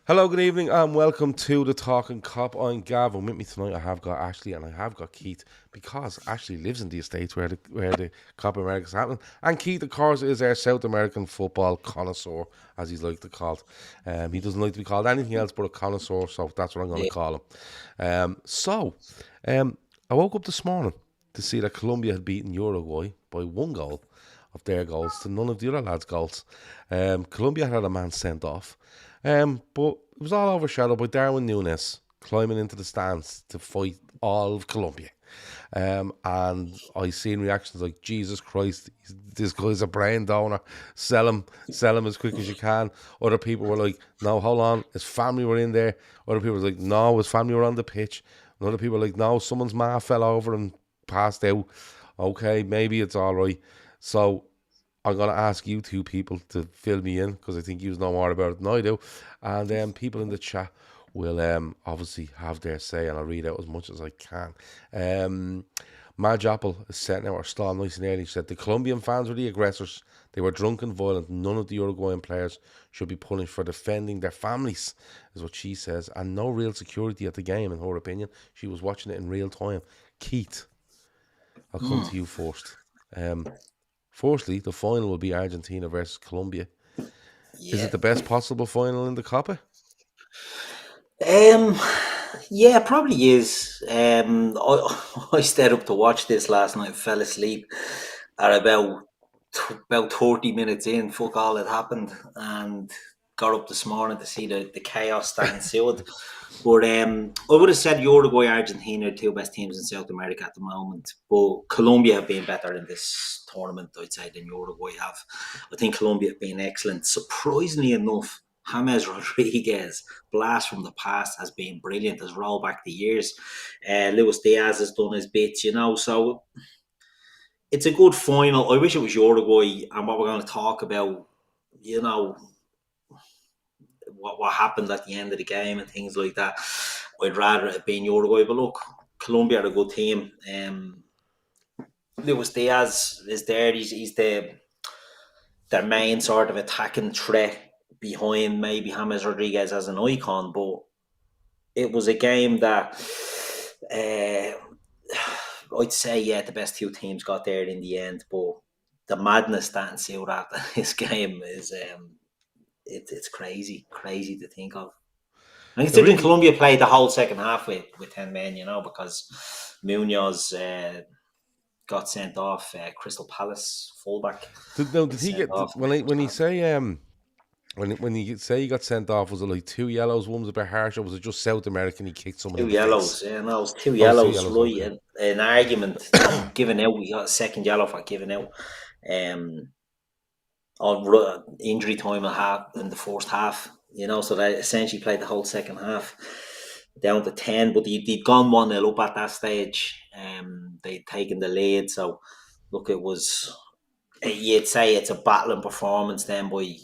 Hello, good evening, and welcome to the Talkin Kop. I'm Gav, and with me tonight I have got Ashley and I have got Keith because Ashley lives in the States where the Copa America is happening. And Keith, of course, is our South American football connoisseur, as he's like to call it. He doesn't like to be called anything else but a connoisseur, so that's what I'm going to Yeah. call him. So, I woke up this morning to see that Colombia had beaten Uruguay by one goal of their goals to none of the other lads' goals. Colombia had a man sent off. But it was all overshadowed by Darwin Nunez climbing into the stands to fight all of Colombia. And I seen reactions like, Jesus Christ, this guy's a brain donor. Sell him as quick as you can. Other people were like, no, hold on, his family were in there. Other people were like, no, his family were on the pitch. And other people were like, no, someone's ma fell over and passed out. Okay, maybe it's all right. So I'm going to ask you two people to fill me in because I think you know more about it than I do. And people in the chat will obviously have their say, and I'll read out as much as I can. Madge Apple is setting out our stall nice and early. She said, the Colombian fans were the aggressors. They were drunk and violent. None of the Uruguayan players should be punished for defending their families, is what she says. And no real security at the game, in her opinion. She was watching it in real time. Keith, I'll come to you first. Firstly, the final will be Argentina versus Colombia. Is Yeah. it the best possible final in the Copa? Um, yeah, probably is. I stayed up to watch this last night, fell asleep at about 30 minutes in, fuck all had happened, and got up this morning to see the chaos that ensued. But I would have said Uruguay, Argentina are two best teams in South America at the moment. But Colombia have been better in this tournament, I'd say, than Uruguay have. I think Colombia have been excellent. Surprisingly enough, James Rodriguez, blast from the past, has been brilliant, has rolled back the years. Luis Diaz has done his bits, so it's a good final. I wish it was Uruguay and what we're going to talk about, you know, what happened at the end of the game and things like that. I'd rather it been Uruguay, but look, Colombia are a good team. Luis Diaz is there. He's their main sort of attacking threat behind maybe James Rodriguez as an icon, but it was a game that I'd say, yeah, the best two teams got there in the end, but the madness that ensued after this game is it's crazy to think of. And It considering really Colombia played the whole second half with 10 men, because Munoz got sent off, Crystal Palace fullback did got he sent get off. when he say when you say he got sent off? Was it like two yellows? One was a bit harsh, or was it just South American? He kicked someone Two in the face. yellows, yeah, no, it was two Oh, it was two yellows, yellows. right? Okay. An argument given out. We got a second yellow for giving out. Um, on injury time in the first half, so they essentially played the whole second half down to 10, but they'd gone 1-0 up at that stage. They'd taken the lead, so look, it was, you'd say it's a battling performance then by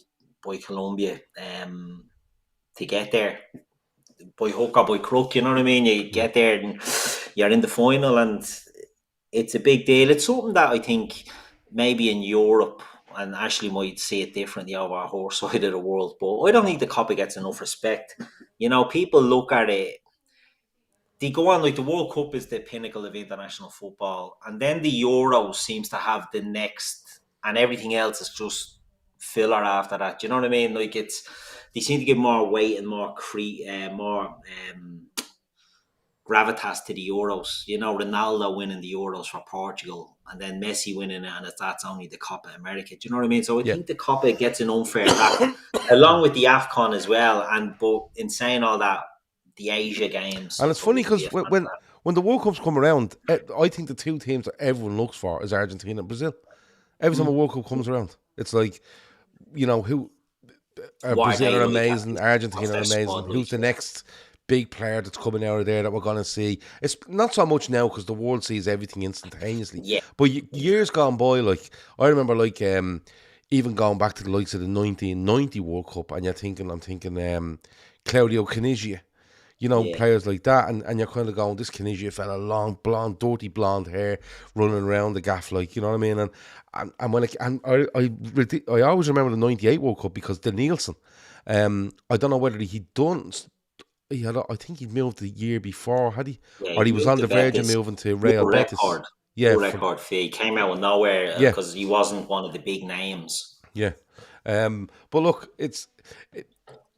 Colombia to get there by hook or by crook, you know what I mean? You Yeah. get there and you're in the final, and it's a big deal. It's something that I think maybe in Europe, and Ashley might see it differently over her side of the world, but I don't think the Copa gets enough respect. People look at it, they go on like the World Cup is the pinnacle of international football, and then the Euro seems to have the next, and everything else is just filler after that. Do you know what I mean? Like they seem to give more weight and more gravitas to the Euros. Ronaldo winning the Euros for Portugal, and then Messi winning it, and that's only the Copa America. Do you know what I mean? So I Yeah. think the Copa gets an unfair rap, along with the AFCON as well. But in saying all that, the Asia Games And it's are funny going to be because a fantastic. when the World Cups come around, I think the two teams that everyone looks for is Argentina and Brazil. Every time a World Cup comes around, it's like, who What are Brazil they are like? amazing, What's Argentina are their amazing. squad Who's like? the next big player that's coming out of there that we're going to see? It's not so much now because the world sees everything instantaneously. Yeah, But years gone by, like I remember, like even going back to the likes of the 1990 World Cup, and I'm thinking Claudio Caniggia. yeah. Players like that, and you're kind of going, this Caniggia fella, long, blonde, dirty blonde hair, running around the gaff, like, you know what I mean? And when I always remember the '98 World Cup because the Nielsen, I don't know whether he done. I think he'd moved the year before, had he? Yeah, Or he he was moved on to the verge of Betis. moving to Real New Betis. record. Yeah, New for record fee. Came out of nowhere yeah, because he wasn't one of the big names. yeah. But look, it's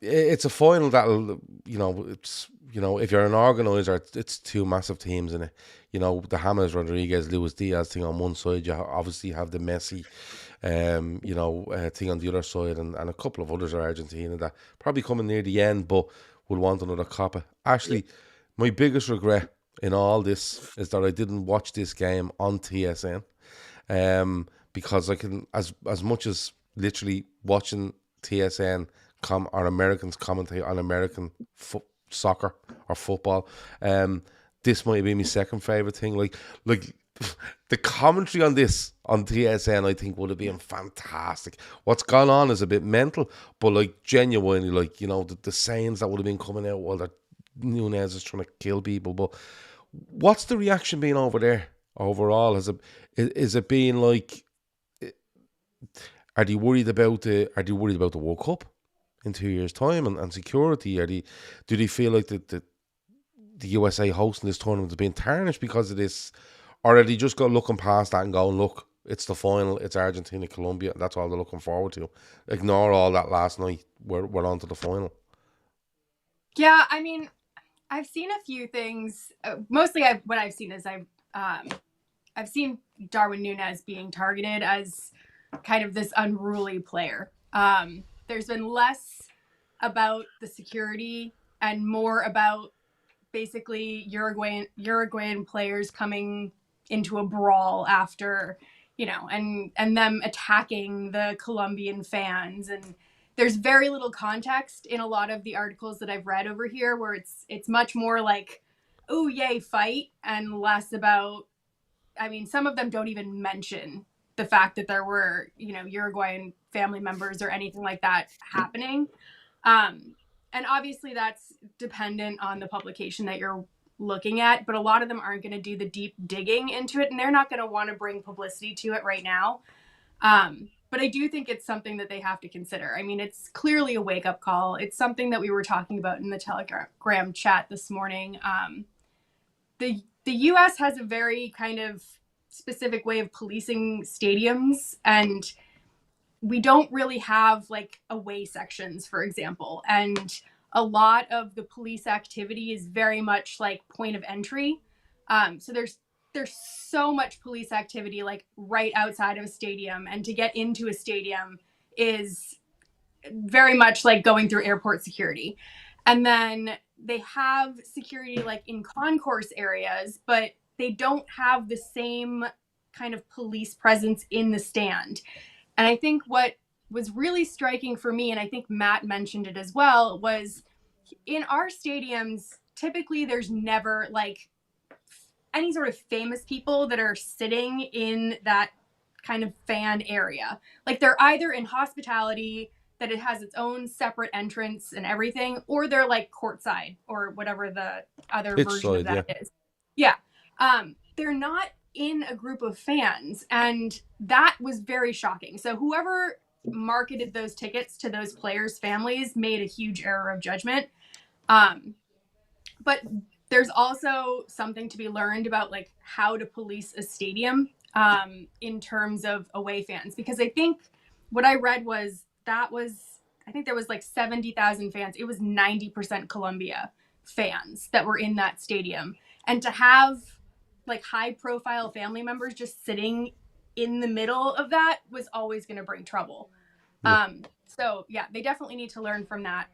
a final that'll, it's, if you're an organizer, it's two massive teams in it. The James Rodriguez, Luis Diaz thing on one side. You obviously have the Messi, thing on the other side, and a couple of others are Argentina that probably coming near the end, but will want another Copa. Yeah. Actually, my biggest regret in all this is that I didn't watch this game on TSN, because I can, as much as literally watching TSN or Americans commentate on American soccer or football, this might be my second favorite thing. Like the commentary on this on TSN, I think would have been fantastic. What's gone on is a bit mental, but like genuinely, like the sayings that would have been coming out while that Nunez is trying to kill people. But what's the reaction been over there overall? Is it being like? Are they worried about the World Cup in 2 years' time and security? Do they feel like the USA hosting this tournament is being tarnished because of this, or are they just looking past that and going, look, it's the final, it's Argentina, Colombia, and that's all they're looking forward to. Ignore all that last night. We're on to the final. Yeah, I mean, I've seen a few things. Mostly, what I've seen is I've seen Darwin Nunez being targeted as kind of this unruly player. There's been less about the security and more about basically Uruguayan players coming into a brawl after, and them attacking the Colombian fans. And there's very little context in a lot of the articles that I've read over here, where it's much more like, oh yay, fight, and less about, I mean, some of them don't even mention the fact that there were, Uruguayan family members or anything like that happening. And obviously that's dependent on the publication that you're looking at, but a lot of them aren't going to do the deep digging into it, and they're not going to want to bring publicity to it right now. But I do think it's something that they have to consider. I mean, it's clearly a wake-up call. It's something that we were talking about in the Telegram chat this morning. The U.S. has a very kind of specific way of policing stadiums, and we don't really have like away sections, for example. And a lot of the police activity is very much like point of entry. So there's so much police activity like right outside of a stadium, and to get into a stadium is very much like going through airport security. And then they have security like in concourse areas, but they don't have the same kind of police presence in the stand. And I think what was really striking for me, and I think Matt mentioned it as well, was in our stadiums, typically there's never like any sort of famous people that are sitting in that kind of fan area. Like they're either in hospitality, that it has its own separate entrance and everything, or they're like courtside or whatever the other Pitch version of side, that is. Yeah. They're not in a group of fans, and that was very shocking. So whoever marketed those tickets to those players' families made a huge error of judgment. But there's also something to be learned about like how to police a stadium in terms of away fans, because I think what I read was I think there was like 70,000 fans. It was 90% Colombia fans that were in that stadium, and to have like high profile family members just sitting in the middle of that was always going to bring trouble. So yeah, they definitely need to learn from that.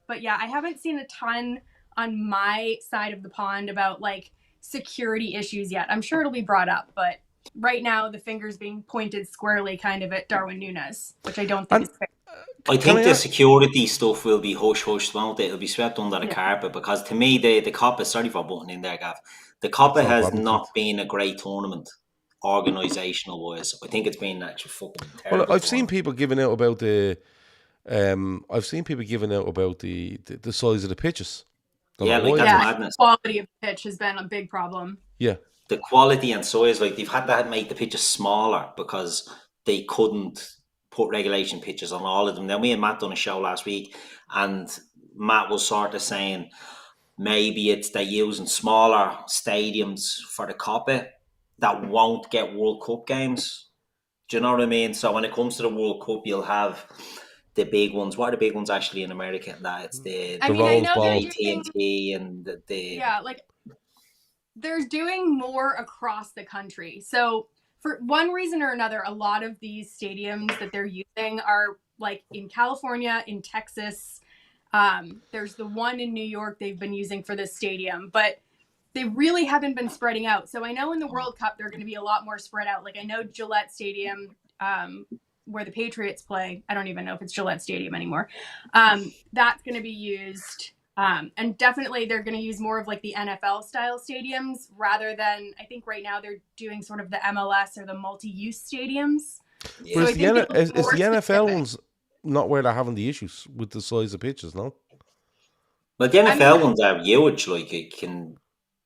But yeah, I haven't seen a ton on my side of the pond about like security issues yet. I'm sure it'll be brought up, but right now the finger's being pointed squarely kind of at Darwin Nunez, which I don't think is fair. I think the security stuff will be hush-hush, won't it? It'll be swept under the carpet, because to me, the Copa, sorry for butting in there, Gav, the Copa has not been a great tournament, organisational-wise. I think it's been actually fucking terrible. Well, I've seen people giving out about the size of the pitches. Yeah, like that's madness. The quality of the pitch has been a big problem. Yeah. The quality and size, like they've had to make the pitches smaller because they couldn't put regulation pitches on all of them. Now, me and Matt done a show last week, and Matt was sort of saying maybe it's they're using smaller stadiums for the Copa that won't get World Cup games. Do you know what I mean? So when it comes to the World Cup, you'll have the big ones. What are the big ones actually in America? Nah, it's the I mean, I Rose know Bowl. they're AT&T and the yeah, like they're doing more across the country. So for one reason or another, a lot of these stadiums that they're using are like in California, in Texas. There's the one in New York they've been using for this stadium, but they really haven't been spreading out. So I know in the World Cup, they're going to be a lot more spread out. Like I know Gillette Stadium, where the Patriots play, I don't even know if it's Gillette Stadium anymore. That's going to be used. And definitely they're going to use more of like the NFL style stadiums rather than, I think right now they're doing sort of the MLS or the multi-use stadiums. But So is the NFL ones not where they're having the issues with the size of pitches, no? But the NFL ones are huge, like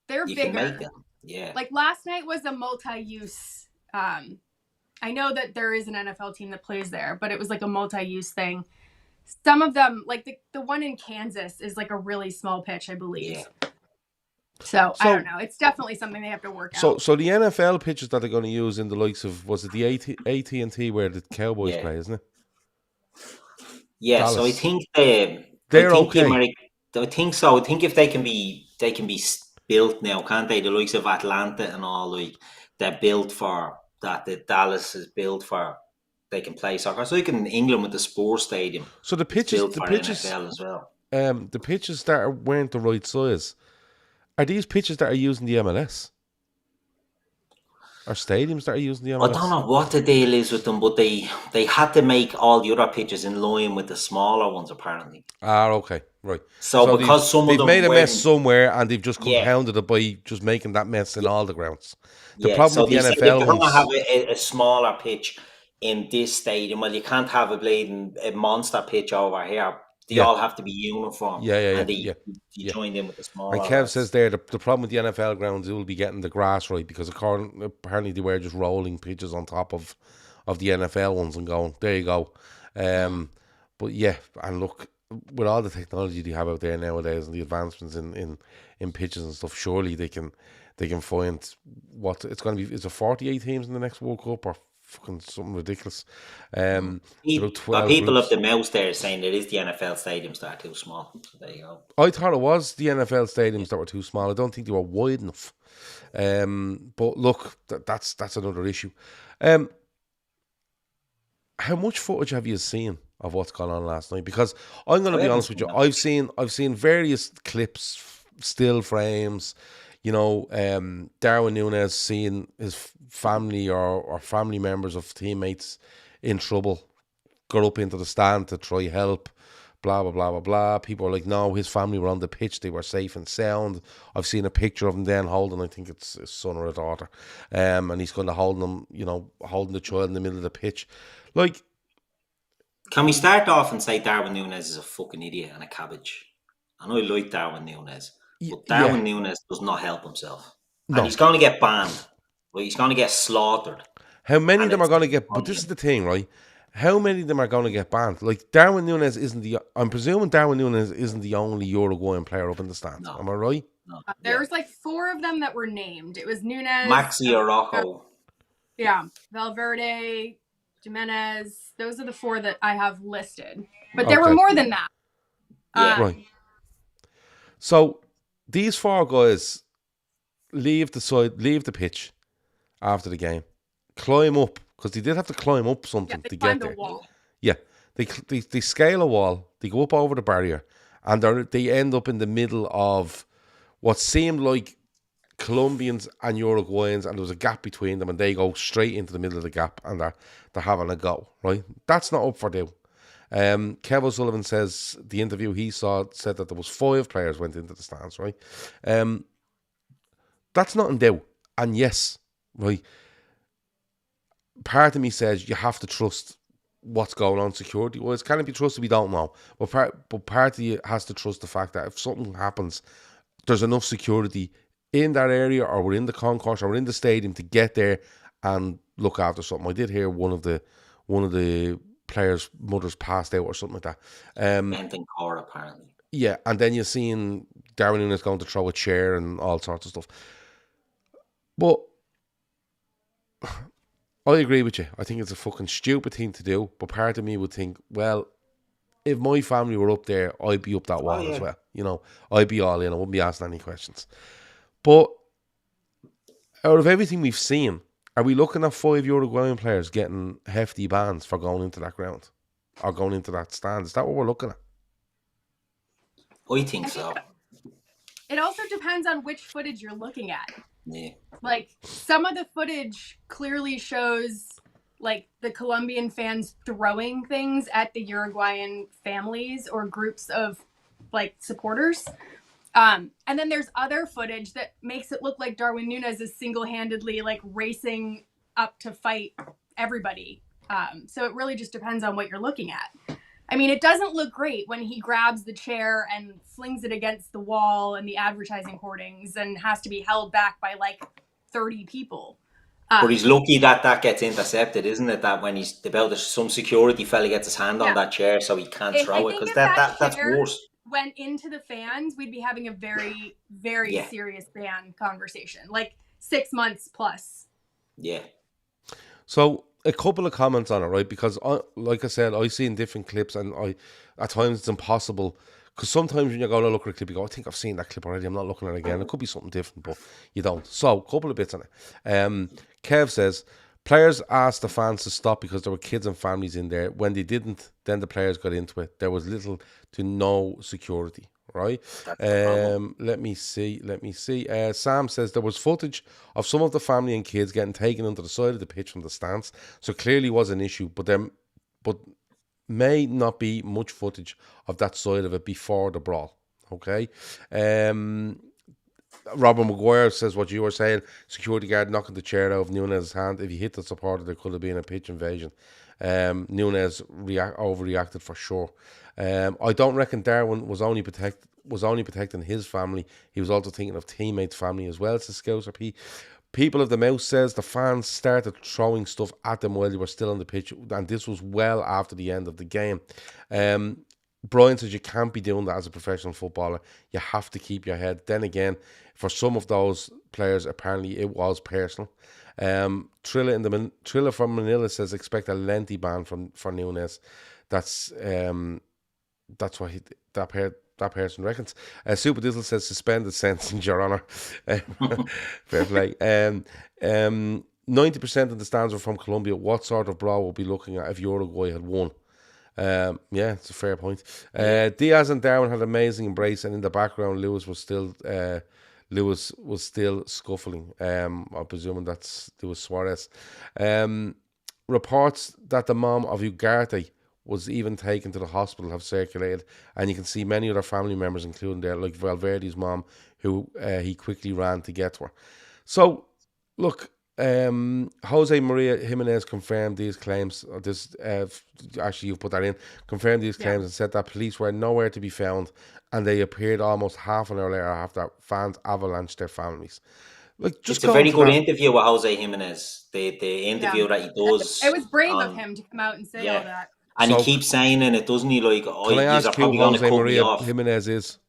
they're you bigger. can make them. Yeah. Like last night was a multi-use. I know that there is an NFL team that plays there, but it was like a multi-use thing. Some of them, like the one in Kansas, is like a really small pitch, I believe. Yeah. So I don't know. It's definitely something they have to work out. So the NFL pitches that they're going to use in the likes of, was it the AT&T where the Cowboys play, isn't it? Yeah. Dallas. So I think they're okay. I think so. I think if they can be built now, can't they? The likes of Atlanta and all, like they're built for that. The Dallas is built for. They can play soccer. So like in England with the sports stadium. So the pitches, NFL as well. The pitches that weren't the right size, are these pitches that are using the MLS? Or stadiums that are using the MLS? I don't know what the deal is with them, but they had to make all the other pitches in line with the smaller ones, apparently. Okay, right. So because they've made a mess somewhere and they've just compounded it by just making that mess in all the grounds. The problem with the NFL ones, have a smaller pitch in this stadium. Well, you can't have a monster pitch over here. They all have to be uniform. And you joined in with the smaller. And Kev says there, the problem with the NFL grounds, it will be getting the grass right, because apparently they were just rolling pitches on top of the NFL ones and going, there you go. But yeah, and look, with all the technology they have out there nowadays and the advancements in pitches and stuff, surely they can find what it's going to be. Is it 48 teams in the next World Cup or fucking something ridiculous? People of the mouse there saying it is the NFL stadiums that are too small. So there you go. I thought it was the NFL stadiums that were too small. I don't think they were wide enough. But look, that's another issue. How much footage have you seen of what's gone on last night? Because I'm going to be honest with you, I've seen various clips, still frames. You know, Darwin Nunez seeing his family or family members of teammates in trouble, got up into the stand to try help, blah, blah, blah, blah, blah. People are like, no, his family were on the pitch. They were safe and sound. I've seen a picture of him then holding, I think it's his son or a daughter. And he's kind of holding the child in the middle of the pitch. Like, can we start off and say Darwin Nunez is a fucking idiot and a cabbage? I know I like Darwin Nunez. But Darwin Nunez does not help himself. No. And he's going to get banned. Right? He's going to get slaughtered. How many of them are going to get... But this is the thing, right? How many of them are going to get banned? Like, Darwin Nunez isn't the... I'm presuming Darwin Nunez isn't the only Uruguayan player up in the stands. No. Am I right? No. There was like 4 of them that were named. It was Nunez... Maxi Araujo. Yeah. Valverde, Jimenez. Those are the 4 that I have listed. But there were more than that. Right. So... These 4 guys leave the pitch after the game, climb up, because they did have to climb up something to get there. Wall. Yeah, they scale a wall, they go up over the barrier, and they end up in the middle of what seemed like Colombians and Uruguayans, and there was a gap between them, and they go straight into the middle of the gap, and they're having a go, right? That's not up for do. Kev O'Sullivan says the interview he said that there was 5 players went into the stands, right? That's not in doubt. And yes, right, part of me says you have to trust what's going on security-wise. Can it be trusted? We don't know. But part of you has to trust the fact that if something happens, there's enough security in that area or within the concourse or within the stadium to get there and look after something. I did hear one of the players' mothers passed out or something like that. Benton Core, apparently. Yeah, and then you're seeing Darwin Nunez going to throw a chair and all sorts of stuff. But I agree with you. I think it's a fucking stupid thing to do. But part of me would think, well, if my family were up there, I'd be up that wall as well. You know, I'd be all in. I wouldn't be asking any questions. But out of everything we've seen, are we looking at 5 Uruguayan players getting hefty bans for going into that ground or going into that stand? Is that what we're looking at? I think so. It also depends on which footage you're looking at. Yeah. Like, some of the footage clearly shows, like, the Colombian fans throwing things at the Uruguayan families or groups of, like, supporters. And then there's other footage that makes it look like Darwin Nunez is single-handedly, like, racing up to fight everybody. So it really just depends on what you're looking at. I mean, it doesn't look great when he grabs the chair and flings it against the wall and the advertising hoardings and has to be held back by, like, 30 people. But he's lucky that gets intercepted, isn't it? That when he's about some security fella gets his hand on that chair so he can't throw it, because that's worse. Went into the fans, we'd be having a very, very serious ban conversation, like 6 months plus. Yeah. So a couple of comments on it, right? Because like I said, I've seen different clips, and at times it's impossible. Because sometimes when you go to look at a clip, you go, I think I've seen that clip already, I'm not looking at it again. It could be something different, but you don't. So, a couple of bits on it. Kev says, players asked the fans to stop because there were kids and families in there. When they didn't, then the players got into it. There was little to no security, right? Let me see. Sam says there was footage of some of the family and kids getting taken onto the side of the pitch from the stands. So, clearly was an issue, but may not be much footage of that side of it before the brawl. Okay. Robert Maguire says what you were saying. Security guard knocking the chair out of Nunez's hand. If he hit the supporter, there could have been a pitch invasion. Nunez overreacted for sure. I don't reckon Darwin was only protecting his family. He was also thinking of teammates' family as well, says Scouser P. People of the Mouse says the fans started throwing stuff at them while they were still on the pitch, and this was well after the end of the game. Brian says you can't be doing that as a professional footballer. You have to keep your head. Then again, for some of those players, apparently it was personal. Trilla from Manila says expect a lengthy ban for Nunez. That's what that person reckons. Super Dizzle says suspended sentence, Your Honour. Fair play. 90% of the stands are from Colombia. What sort of brawl would be looking at if Uruguay had won? Yeah, it's a fair point. Diaz and Darwin had amazing embrace, and in the background, Lewis was still scuffling. I'm presuming that's Luis Suarez. Reports that the mom of Ugarte was even taken to the hospital have circulated, and you can see many other family members, including there, like Valverde's mom, who he quickly ran to get to her. So, look, Jose Maria Jimenez confirmed these claims. Actually, you've put that in. Confirmed these claims and said that police were nowhere to be found, and they appeared almost half an hour later after fans avalanched their families. Like, it's a very good interview with Jose Jimenez. The interview that he does. It was brave of him to come out and say all that. And he keeps saying it, doesn't he? Like, can I ask who Jose Maria Jimenez is?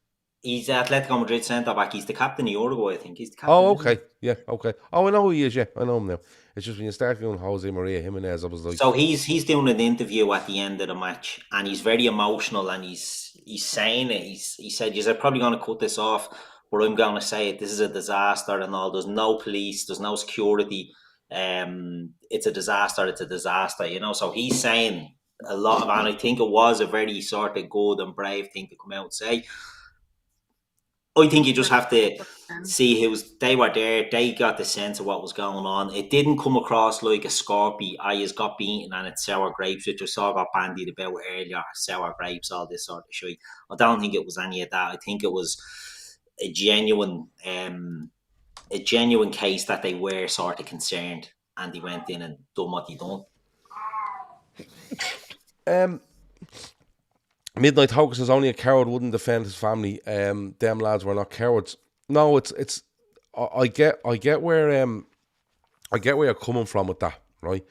He's Atletico Madrid centre-back. He's the captain of Uruguay, I think. He's the captain. Oh, okay. Yeah, okay. Oh, I know who he is, yeah. I know him now. It's just when you start doing Jose Maria Jimenez, I was like... So he's doing an interview at the end of the match, and he's very emotional, and he's saying it. He said, you're probably going to cut this off, but I'm going to say it. This is a disaster and all. There's no police. There's no security. It's a disaster. It's a disaster, you know. So he's saying a lot of, and I think it was a very sort of good and brave thing to come out and say. I think you just have to see they were there, they got the sense of what was going on. It didn't come across like a Scorpy, I just got beaten and it's sour grapes, which I saw got bandied about earlier, sour grapes, all this sort of shit. I don't think it was any of that. I think it was a genuine case that they were sort of concerned and they went in and done what they done. Midnight Hawker says only a coward wouldn't defend his family. Them lads were not cowards. No, it's. I get where you're coming from with that, right?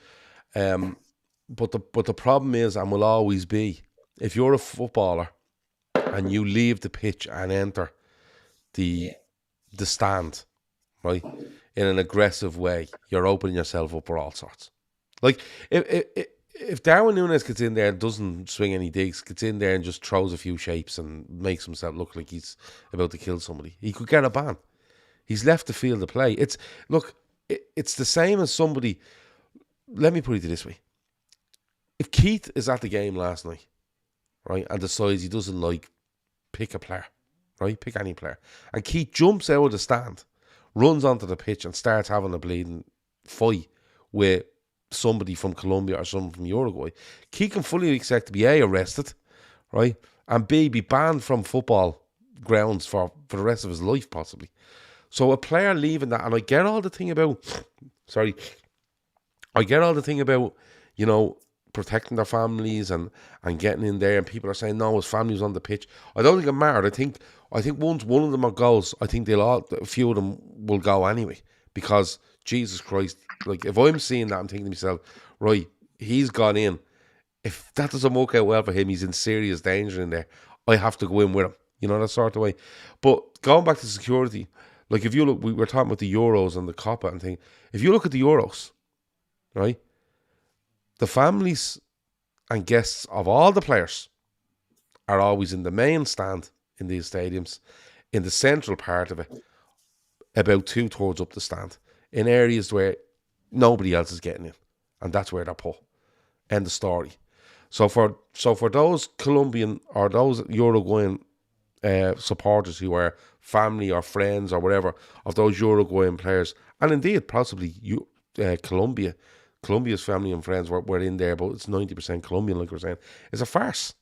but the problem is, and will always be, if you're a footballer and you leave the pitch and enter the stand, right, in an aggressive way, you're opening yourself up for all sorts. Like if Darwin Nunez gets in there and doesn't swing any digs, gets in there and just throws a few shapes and makes himself look like he's about to kill somebody, he could get a ban. He's left the field of play. It's the same as somebody. Let me put it this way: if Keith is at the game last night, right, and decides he doesn't like pick a player, right, pick any player, and Keith jumps out of the stand, runs onto the pitch, and starts having a bleeding fight with somebody from Colombia or someone from Uruguay, Keith can fully expect to be A, arrested, right, and B, be banned from football grounds for the rest of his life, possibly. So a player leaving that, and I get all the thing about, you know, protecting their families and getting in there, and people are saying, no, his family was on the pitch. I don't think it mattered. I think once one of them goes, I think a few of them will go anyway, because Jesus Christ, like, if I'm seeing that, I'm thinking to myself, right, he's gone in. If that doesn't work out well for him, he's in serious danger in there. I have to go in with him, you know, that sort of way. But going back to security, like, if you look, we were talking about the Euros and the Copa and thing. If you look at the Euros, right, the families and guests of all the players are always in the main stand in these stadiums, in the central part of it, about 2/3 up the stand, in areas where nobody else is getting in, and that's where they're put. End of story. So for those Colombian or those Uruguayan supporters who are family or friends or whatever of those Uruguayan players, and indeed possibly Colombia's family and friends were in there, but it's 90% Colombian, like we're saying, it's a farce.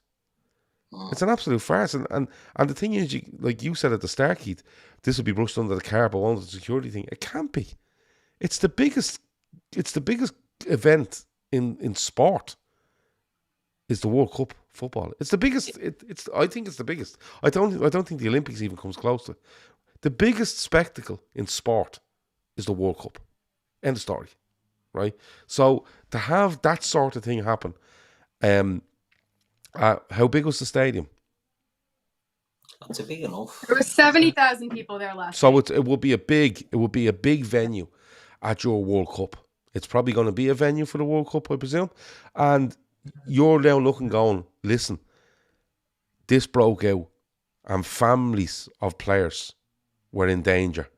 It's an absolute farce. And the thing is, like you said at the start, Keith, this would be brushed under the carpet, one of the security thing. It can't be. It's the biggest event in sport. Is the World Cup football? It's the biggest. I think it's the biggest. I don't think the Olympics even comes close to it. The biggest spectacle in sport is the World Cup. End of story. Right. So to have that sort of thing happen, how big was the stadium? That's big enough. There were 70,000 people there last So night. it would be a big venue at your World Cup. It's probably going to be a venue for the World Cup, I presume, and you're now looking, going, listen, this broke out and families of players were in danger,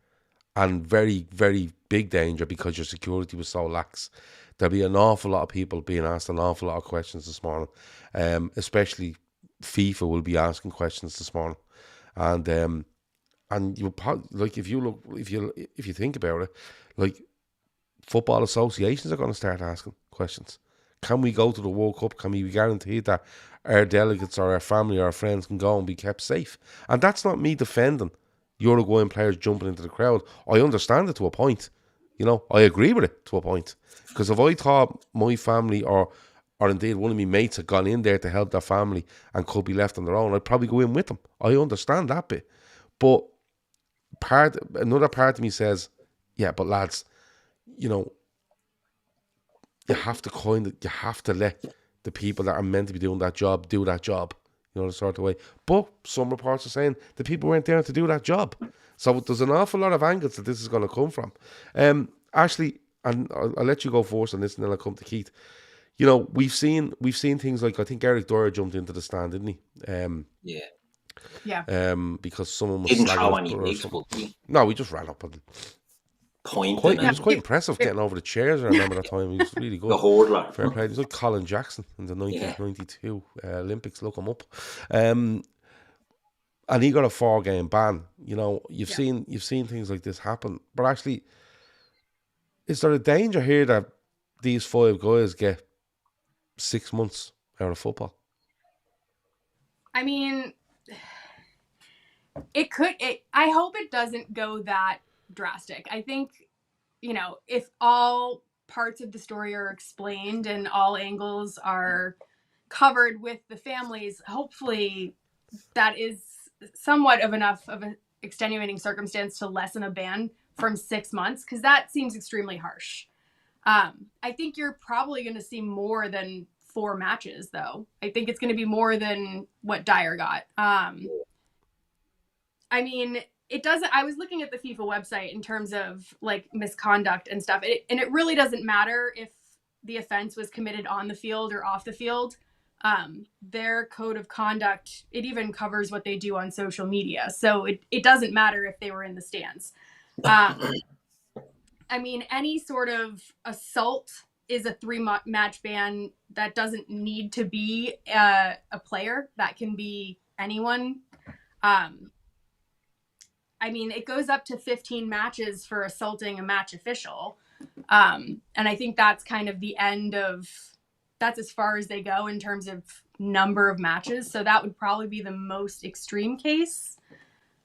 and very, very big danger, because your security was so lax. There'll be an awful lot of people being asked an awful lot of questions this morning, especially FIFA will be asking questions this morning, and you, like, if you think about it, like, football associations are going to start asking questions. Can we go to the World Cup? Can we be guaranteed that our delegates or our family or our friends can go and be kept safe? And that's not me defending Uruguayan players jumping into the crowd. I understand it to a point. You know, I agree with it to a point. Because if I thought my family or indeed one of my mates had gone in there to help their family and could be left on their own, I'd probably go in with them. I understand that bit. But another part of me says, yeah, but lads, you know, you have to let the people that are meant to be doing that job do that job, you know, the sort of way. But some reports are saying the people weren't there to do that job. So there's an awful lot of angles that this is going to come from. Ashley, and I'll let you go first on this, and then I'll come to Keith. You know, we've seen things like, I think Eric Dyer jumped into the stand, didn't he? Yeah. Because someone was Didn't slagging throw his any brother or legs, something. but he No, we just ran up and pointed. He was quite impressive getting over the chairs. I remember that time. He was really good. The hurdler. Fair play. He was like Colin Jackson in the 1992 Olympics. Look him up. And he got a 4-game ban. You know, you've seen things like this happen. But actually, is there a danger here that these 5 guys get 6 months out of football? I mean, it could. I hope it doesn't go that drastic. I think, you know, if all parts of the story are explained and all angles are covered with the families, hopefully that is somewhat of enough of an extenuating circumstance to lessen a ban from 6 months, because that seems extremely harsh. I think you're probably going to see more than 4 matches, though. I think it's going to be more than what Dyer got. I mean, it doesn't. I was looking at the FIFA website in terms of like misconduct and stuff, and it really doesn't matter if the offense was committed on the field or off the field. Their code of conduct, it even covers what they do on social media, so it doesn't matter if they were in the stands. I mean, any sort of assault is a 3-match ban. That doesn't need to be a player. That can be anyone. I mean, it goes up to 15 matches for assaulting a match official. And I think that's kind of the end of, that's as far as they go in terms of number of matches. So that would probably be the most extreme case.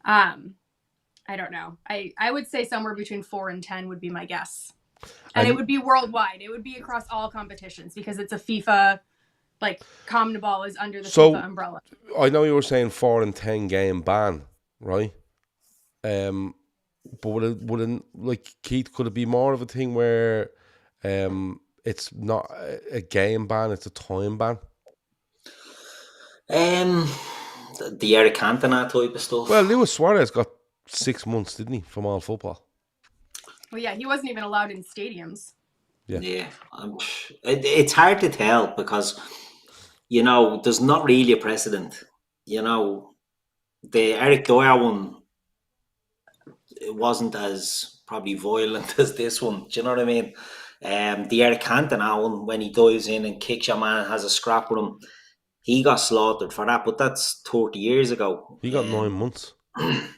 I don't know. I would say somewhere between 4 and 10 would be my guess. And it would be worldwide. It would be across all competitions because it's a FIFA, like CONMEBOL is under the FIFA umbrella. I know you were saying 4 and 10 game ban, right? But would it, like, Keith, could it be more of a thing where it's not a game ban, it's a time ban? The Eric Cantona type of stuff. Well, Luis Suarez got 6 months, didn't he, from all football? Well, yeah, he wasn't even allowed in stadiums. Yeah. It's hard to tell because, you know, there's not really a precedent. You know, the Eric Dyer one, it wasn't as probably violent as this one. Do you know what I mean? The Eric Cantona one, when he dives in and kicks your man and has a scrap with him, he got slaughtered for that, but that's 30 years ago. He got 9 months.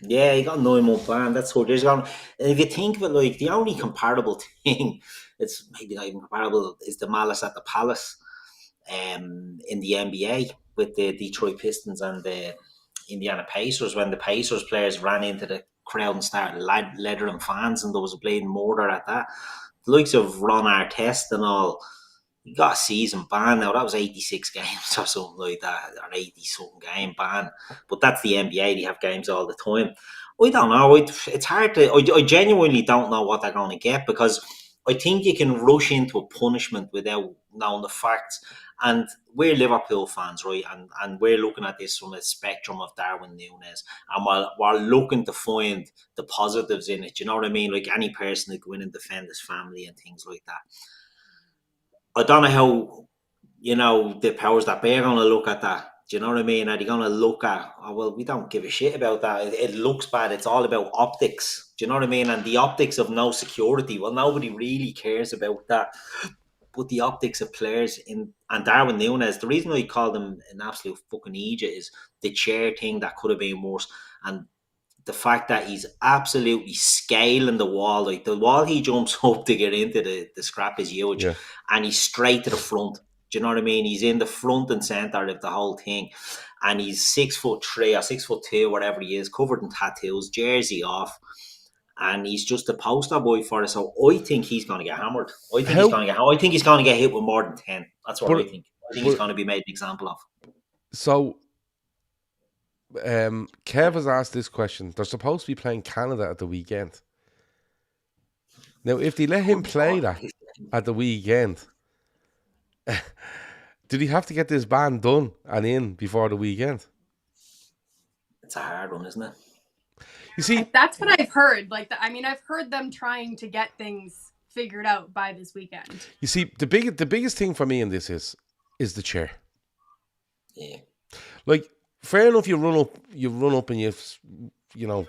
Yeah, he got 9-month ban. That's 30 years ago. And if you think of it, like, the only comparable thing, it's maybe not even comparable, is the malice at the Palace in the NBA with the Detroit Pistons and the Indiana Pacers, when the Pacers players ran into the crowd and started leathering fans, and there was a blatant murder at that. The likes of Ron Artest and all, he got a season ban. Now that was 86 games or something like that, or 80-something game ban. But that's the NBA; they have games all the time. I don't know. It's hard to. I genuinely don't know what they're going to get, because I think you can rush into a punishment without knowing the facts. And we're Liverpool fans, right? And we're looking at this from a spectrum of Darwin Nunez. And we're looking to find the positives in it. Do you know what I mean? Like any person that go in and defend his family and things like that. I don't know how, you know, the powers that be are going to look at that. Do you know what I mean? Are they going to look at, oh, well, we don't give a shit about that. It looks bad. It's all about optics. Do you know what I mean? And the optics of no security. Well, nobody really cares about that. But the optics of players and Darwin Nunez, the reason why he called him an absolute fucking idiot is the chair thing that could have been worse. And the fact that he's absolutely scaling the wall. Like the wall he jumps up to get into the scrap is huge. Yeah. And he's straight to the front. Do you know what I mean? He's in the front and centre of the whole thing. And he's 6'3" or 6'2", whatever he is, covered in tattoos, jersey off. And he's just a poster boy for it. So I think he's going to get hammered. I think he's going to get hit with more than 10. That's what I think. I think he's going to be made an example of. So, Kev has asked this question. They're supposed to be playing Canada at the weekend. Now, if they let him play that at the weekend, did he have to get this ban done and in before the weekend? It's a hard one, isn't it? You see, that's what I've heard. Like, I've heard them trying to get things figured out by this weekend. You see, the biggest thing for me in this is the chair. Yeah. Like, fair enough, you run up and you know,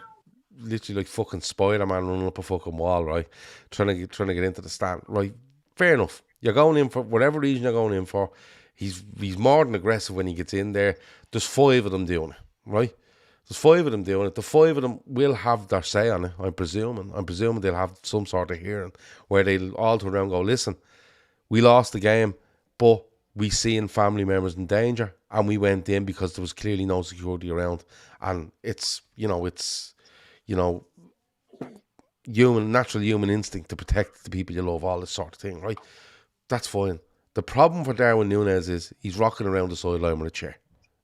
literally like fucking Spider-Man running up a fucking wall, right? Trying to get into the stand, right? Fair enough. You're going in for whatever reason you're going in for. He's more than aggressive when he gets in there. There's 5 of them doing it, right? There's 5 of them doing it. The 5 of them will have their say on it, I'm presuming. I'm presuming they'll have some sort of hearing where they'll all turn around and go, listen, we lost the game, but we seen family members in danger and we went in because there was clearly no security around. And it's natural human instinct to protect the people you love, all this sort of thing, right? That's fine. The problem for Darwin Nunez is he's rocking around the sideline with a chair.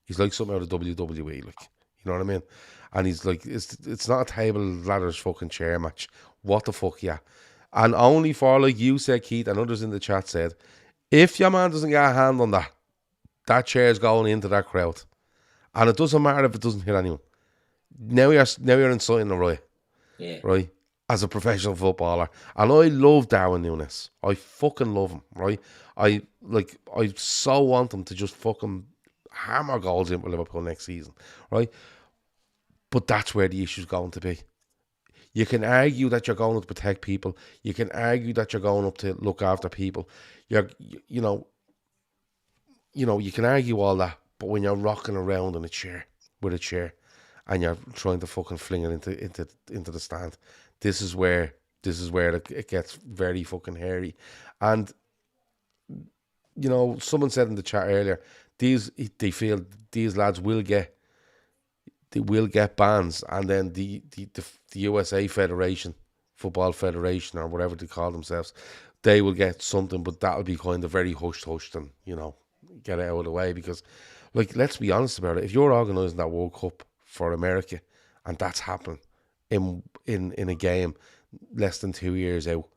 He's like something out of WWE, like. You know what I mean? And he's like, it's not a table ladders fucking chair match. What the fuck, yeah. And only for, like you said, Keith, and others in the chat said, if your man doesn't get a hand on that, that chair's going into that crowd. And it doesn't matter if it doesn't hit anyone. Now you're inciting a riot. Yeah. Right? As a professional footballer. And I love Darwin Nunez. I fucking love him, right? I so want him to just fucking hammer goals in for Liverpool next season, right? But that's where the issue's going to be. You can argue that you're going up to protect people. You can argue that you're going up to look after people. You can argue all that, but when you're rocking around in a chair with a chair, and you're trying to fucking fling it into the stand, this is where it gets very fucking hairy. And someone said in the chat earlier, they feel these lads will get bans, and then the USA Football Federation, or whatever they call themselves, they will get something, but that'll be kind of very hushed and get it out of the way. Because, like, let's be honest about it, if you're organising that World Cup for America and that's happening in a game less than 2 years out,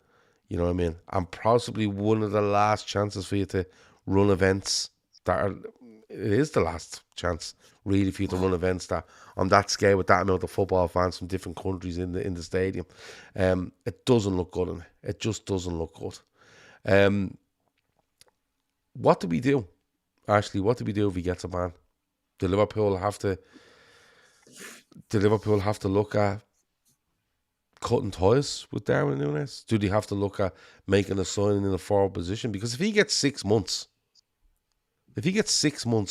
you know what I mean, and possibly one of the last chances for you to run events it is the last chance really for you to run events that on that scale with that amount of football fans from different countries in the stadium. It doesn't look good, and it just doesn't look good. What do we do, Ashley? What do we do if he gets a ban? Do Liverpool have to look at cutting ties with Darwin Nunez? Do they have to look at making a signing in the forward position? Because if he gets 6 months,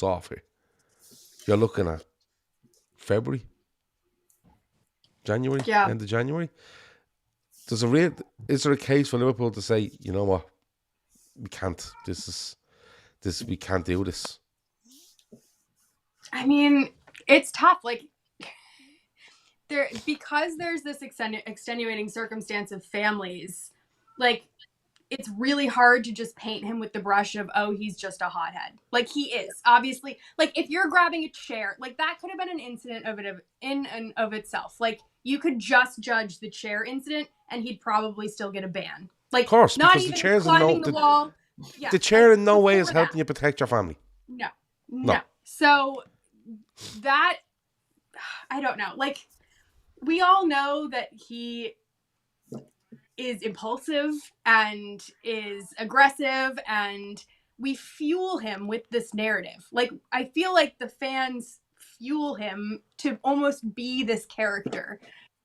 off here, you're looking at February, January, end of January. Is there a case for Liverpool to say, you know what, we can't. We can't do this. I mean, it's tough. Like, because there's this extenuating circumstance of families, like, it's really hard to just paint him with the brush of, oh, he's just a hothead. Like, he is, obviously. Like, if you're grabbing a chair, like, that could have been an incident in and of itself. Like, you could just judge the chair incident, and he'd probably still get a ban. Like, of course, not because even the chair's climbing the wall. Yeah, the chair in no way is helping you protect your family. No. So that, I don't know. Like, we all know that he is impulsive and is aggressive, and we fuel him with this narrative. Like, I feel like the fans fuel him to almost be this character.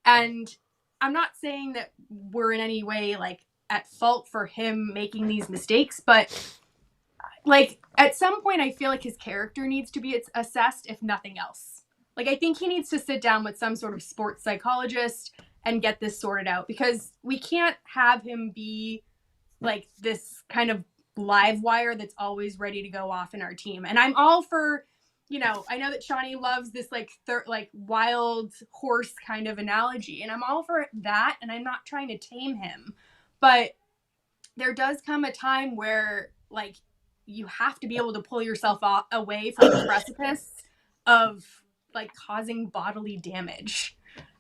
And I'm not saying that we're in any way, like, at fault for him making these mistakes, but, like, at some point I feel like his character needs to be assessed, if nothing else. Like, I think he needs to sit down with some sort of sports psychologist and get this sorted out, because we can't have him be like this kind of live wire that's always ready to go off in our team. And I'm all for, I know that Shawnee loves this like wild horse kind of analogy, and I'm all for that, and I'm not trying to tame him, but there does come a time where, like, you have to be able to pull yourself away from the precipice of, like, causing bodily damage.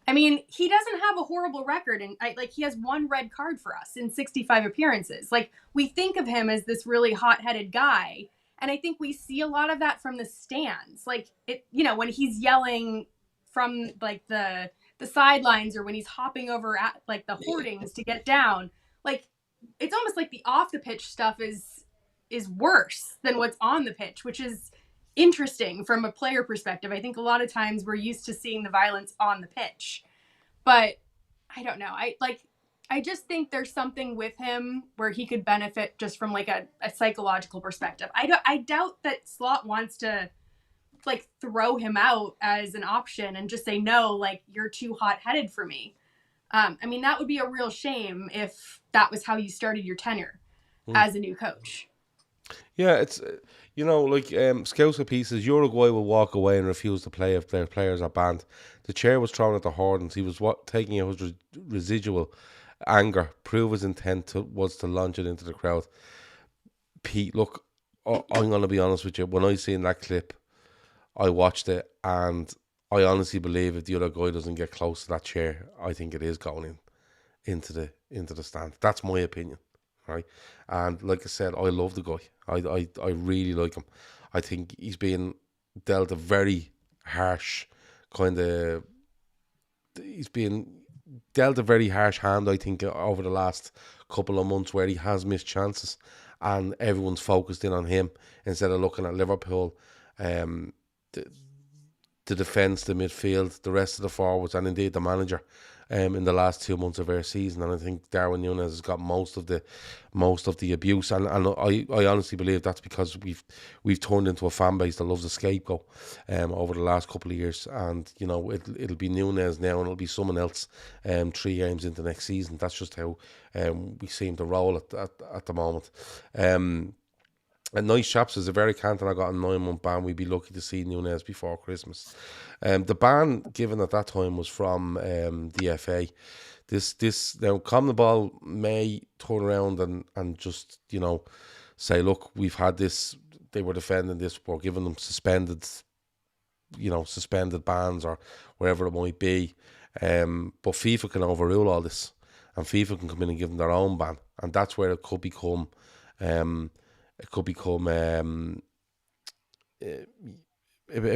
I mean, he doesn't have a horrible record, and he has 1 red card for us in 65 appearances. Like, we think of him as this really hot-headed guy, and I think we see a lot of that from the stands. Like, when he's yelling from, like, the sidelines, or when he's hopping over at, like, the hoardings to get down. Like, it's almost like the off-the-pitch stuff is worse than what's on the pitch, which is interesting from a player perspective. I think a lot of times we're used to seeing the violence on the pitch, but I don't know. I just think there's something with him where he could benefit just from, like, a psychological perspective. I doubt that Slot wants to, like, throw him out as an option and just say, no, like, you're too hot-headed for me. I mean, that would be a real shame if that was how you started your tenure as a new coach. Yeah, it's, Scouts of Pieces, Uruguay will walk away and refuse to play if their players are banned. The chair was thrown at the Hordens. He was taking out his residual anger, prove his intent was to launch it into the crowd. Pete, look, I'm going to be honest with you. When I seen that clip, I watched it, and I honestly believe if the other guy doesn't get close to that chair, I think it is going into into the stand. That's my opinion, right? And like I said, I love the guy. I really like him. I think he's been dealt a very harsh kind of. He's been dealt a very harsh hand, I think, over the last couple of months where he has missed chances, and everyone's focused in on him instead of looking at Liverpool, um, the, the defence, the midfield, the rest of the forwards, and indeed the manager. In the last 2 months of our season, and I think Darwin Nunez has got most of the abuse, and I honestly believe that's because we've turned into a fan base that loves a scapegoat over the last couple of years, and it'll be Nunez now, and it'll be someone else 3 games into next season. That's just how we seem to roll at the moment. And nice chaps, as a very Cantona got a 9-month ban, we'd be lucky to see Nunez before Christmas. The ban given at that time was from the FA. This now CONMEBOL may turn around and just say, look, we've had this. They were defending this, we're giving them suspended bans or wherever it might be. But FIFA can overrule all this, and FIFA can come in and give them their own ban, and that's where it could become. A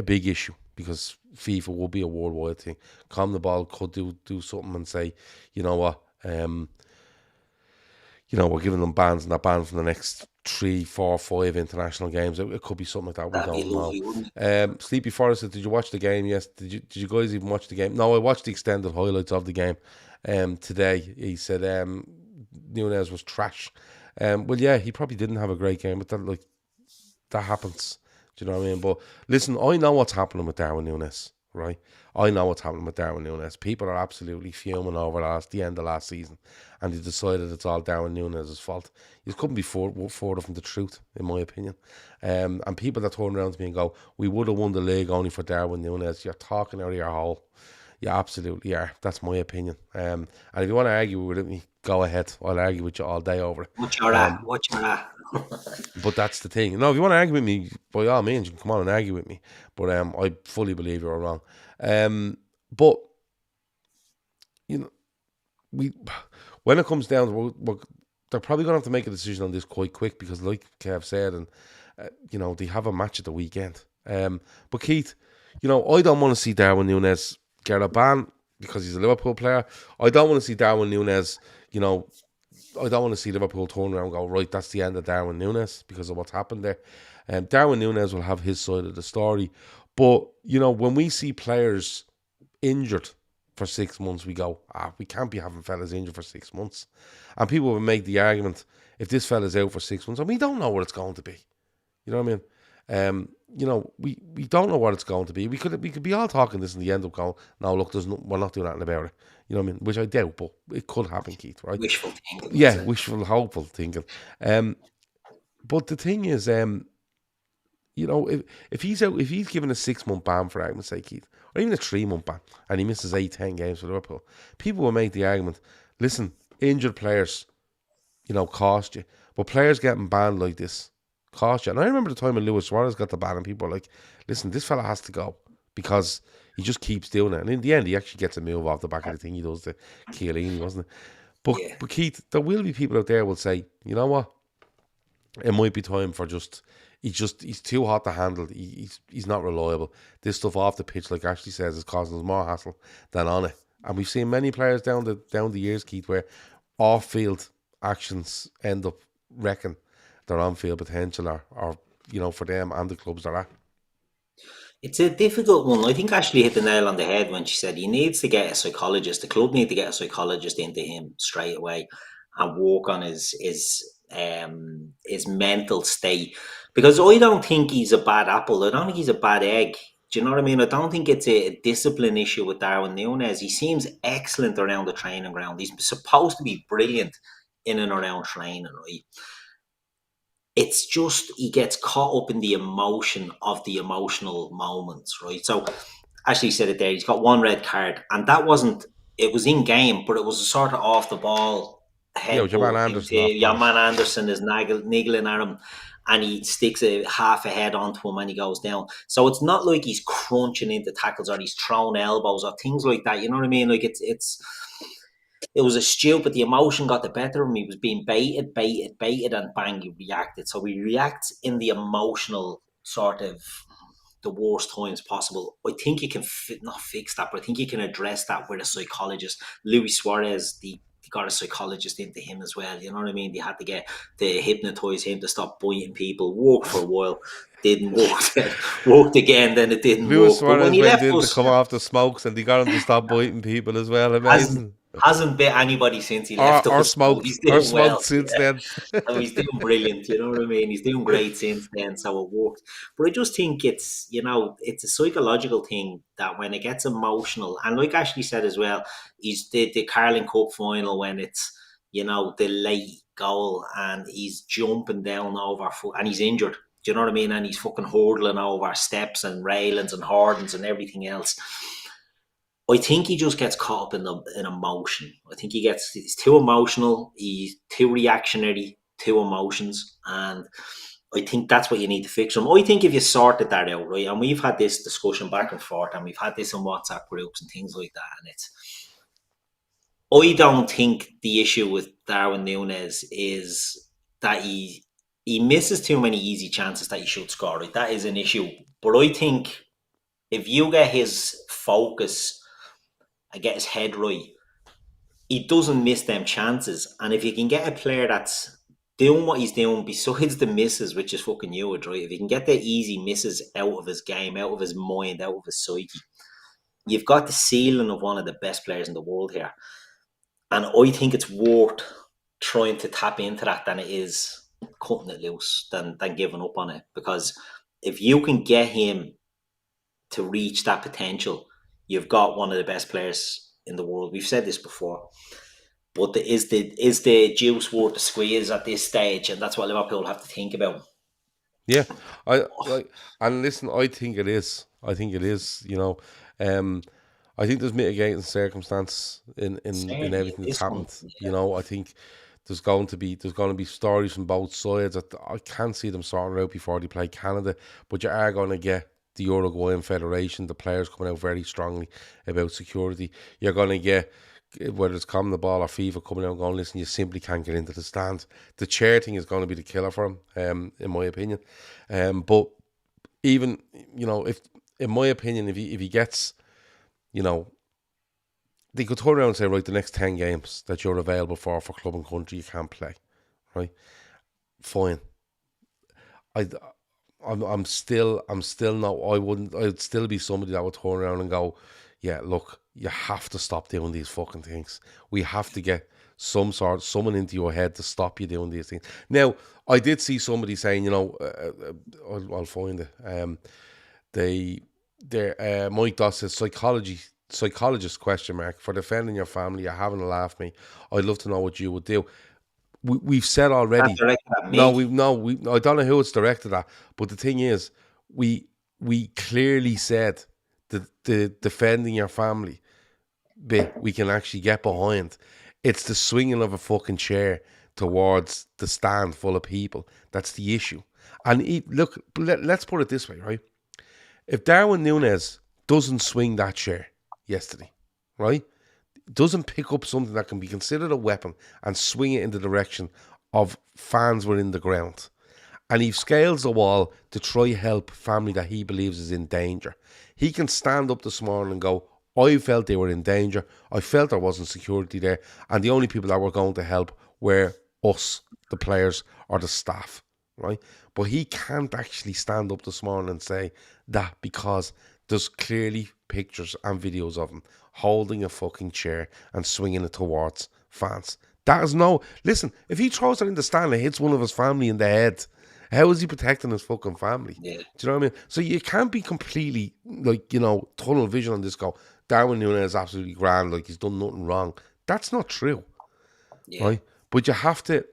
big issue, because FIFA will be a worldwide thing. CONMEBOL could do something and say, you know what, we're giving them bans, and they're banned from the next 3, 4, 5 international games. It could be something like that. That'd We be don't lovely, know. wouldn't it? Sleepy Forest said, did you watch the game? Yes. Did you guys even watch the game? No, I watched the extended highlights of the game today. He said Nunez was trash. Well, yeah, he probably didn't have a great game, but that happens. Do you know what I mean? But listen, I know what's happening with Darwin Nunez, right? I know what's happening with Darwin Nunez. People are absolutely fuming over the end of last season, and they decided it's all Darwin Nunez's fault. You couldn't be further from the truth, in my opinion. And people that turn around to me and go, we would have won the league only for Darwin Nunez, you're talking out of your hole. You absolutely are. That's my opinion. And if you want to argue with me, go ahead. I'll argue with you all day over it. What you're at? What you're at? But that's the thing. No, if you want to argue with me, by all means, you can come on and argue with me. But I fully believe you're wrong. But when it comes down to they're probably going to have to make a decision on this quite quick, because, like Kev said, and they have a match at the weekend. But Keith, I don't want to see Darwin Nunez get a ban because he's a Liverpool player. I don't want to see Darwin Nunez, I don't want to see Liverpool turn around and go, right, that's the end of Darwin Nunez because of what's happened there. Darwin Nunez will have his side of the story. But, when we see players injured for 6 months, we go, we can't be having fellas injured for 6 months. And people will make the argument, if this fella's out for 6 months, and we don't know what it's going to be. You know what I mean? We don't know what it's going to be. We could be all talking this in the end up going, no, look, we're not doing nothing about it. You know what I mean? Which I doubt, but it could happen, Keith, right? Wishful thinking. Yeah, wishful, hopeful thinking. But the thing is, if he's given a 6-month ban, for argument's sake, Keith, or even a 3-month ban, and he misses 8-10 games for Liverpool, people will make the argument, listen, injured players, cost you. But players getting banned like this cost you. And I remember the time when Luis Suarez got the ban, and people were like, listen, this fella has to go because he just keeps doing it. And in the end, he actually gets a move off the back of the thing he does to Chiellini, wasn't it? But Keith, there will be people out there who will say, you know what? It might be time for he's too hot to handle. He's not reliable. This stuff off the pitch, like Ashley says, is causing us more hassle than on it. And we've seen many players down the years, Keith, where off-field actions end up wrecking their on-field potential, or for them and the clubs they're at. It's a difficult one. I think Ashley hit the nail on the head when she said he needs to get a psychologist. The club need to get a psychologist into him straight away and work on his mental state. Because I don't think he's a bad apple. I don't think he's a bad egg. Do you know what I mean? I don't think it's a discipline issue with Darwin Nunez. He seems excellent around the training ground. He's supposed to be brilliant in and around training, right? It's just he gets caught up in the emotion of the emotional moments, right? So Ashley said it there. He's got 1 red card, and it was in game, but it was a sort of off the ball head. Jaman Anderson. Jaman Anderson is niggling at him, and he sticks a half a head onto him and he goes down. So it's not like he's crunching into tackles or he's throwing elbows or things like that. You know what I mean? Like it's it was a stupid. The emotion got the better of him. He was being baited, and bang, he reacted. So he reacts in the emotional sort of the worst times possible. I think you can not fix that, but I think you can address that with a psychologist. Luis Suarez, they got a psychologist into him as well. You know what I mean? They had to hypnotize him to stop biting people. Worked for a while, didn't work. Then worked again, then it didn't Luis work. But when Suarez he went left in to us, come off the smokes, and they got him to stop biting people as well. Amazing. hasn't bit anybody since he left Or us. So smoked, he's or doing well. smoked since Yeah. then. So he's doing brilliant, you know what I mean? He's doing great since then, so it worked. But I just think it's, it's a psychological thing that when it gets emotional, and like Ashley said as well, he's the Carling Cup final when it's, the late goal and he's jumping down over foot and he's injured. Do you know what I mean? And he's fucking hurdling over steps and railings and hardens and everything else. I think he just gets caught up in emotion. I think he's too emotional. He's too reactionary to emotions, and I think that's what you need to fix him. I think if you sorted that out, right, and we've had this discussion back and forth, and we've had this in WhatsApp groups and things like that, and I don't think the issue with Darwin Nunez is that he misses too many easy chances that he should score. Right, that is an issue. But I think if you get his focus and get his head right, he doesn't miss them chances. And if you can get a player that's doing what he's doing besides the misses, which is fucking huge, right? If you can get the easy misses out of his game, out of his mind, out of his psyche, you've got the ceiling of one of the best players in the world here. And I think it's worth trying to tap into that than it is cutting it loose, than giving up on it. Because if you can get him to reach that potential, you've got one of the best players in the world. We've said this before, but is the juice worth the squeeze at this stage? And that's what Liverpool have to think about. Yeah, and listen, I think it is. I think it is. I think there's mitigating circumstance in everything that's happened. Yeah. I think there's going to be stories from both sides. I can't see them sorting out before they play Canada, but you are going to get the Uruguayan Federation, the players coming out very strongly about security. You're going to get, whether it's CONMEBOL or FIFA, coming out and going, listen, you simply can't get into the stands. The chair thing is going to be the killer for him, in my opinion. But even, if, in my opinion, if he gets, they could turn around and say, right, the next 10 games that you're available for club and country, you can't play, right? Fine. I'm still not. I'd still be somebody that would turn around and go, yeah, look, you have to stop doing these fucking things. We have to get someone into your head to stop you doing these things. Now, I did see somebody saying, I'll find it. Mike Doss says psychologist question mark for defending your family. You're having a laugh, me. I'd love to know what you would do. We've said already. No, I don't know who it's directed at, but the thing is, we clearly said that the defending your family bit we can actually get behind. It's the swinging of a fucking chair towards the stand full of people that's the issue. And look, let's put it this way, right? If Darwin Nunez doesn't swing that chair yesterday, right? Doesn't pick up something that can be considered a weapon and swing it in the direction of fans within the ground, and he scales the wall to try help family that he believes is in danger, he can stand up this morning and go, I felt they were in danger, I felt there wasn't security there, and the only people that were going to help were us, the players or the staff, right? But he can't actually stand up this morning and say that, because there's clearly pictures and videos of him holding a fucking chair and swinging it towards fans. That is listen, if he throws it in the stand and hits one of his family in the head, how is he protecting his fucking family? Yeah. Do you know what I mean? So you can't be completely, tunnel vision on this, go, Darwin Nunez is absolutely grand, like he's done nothing wrong. That's not true. Yeah. Right? But you have to,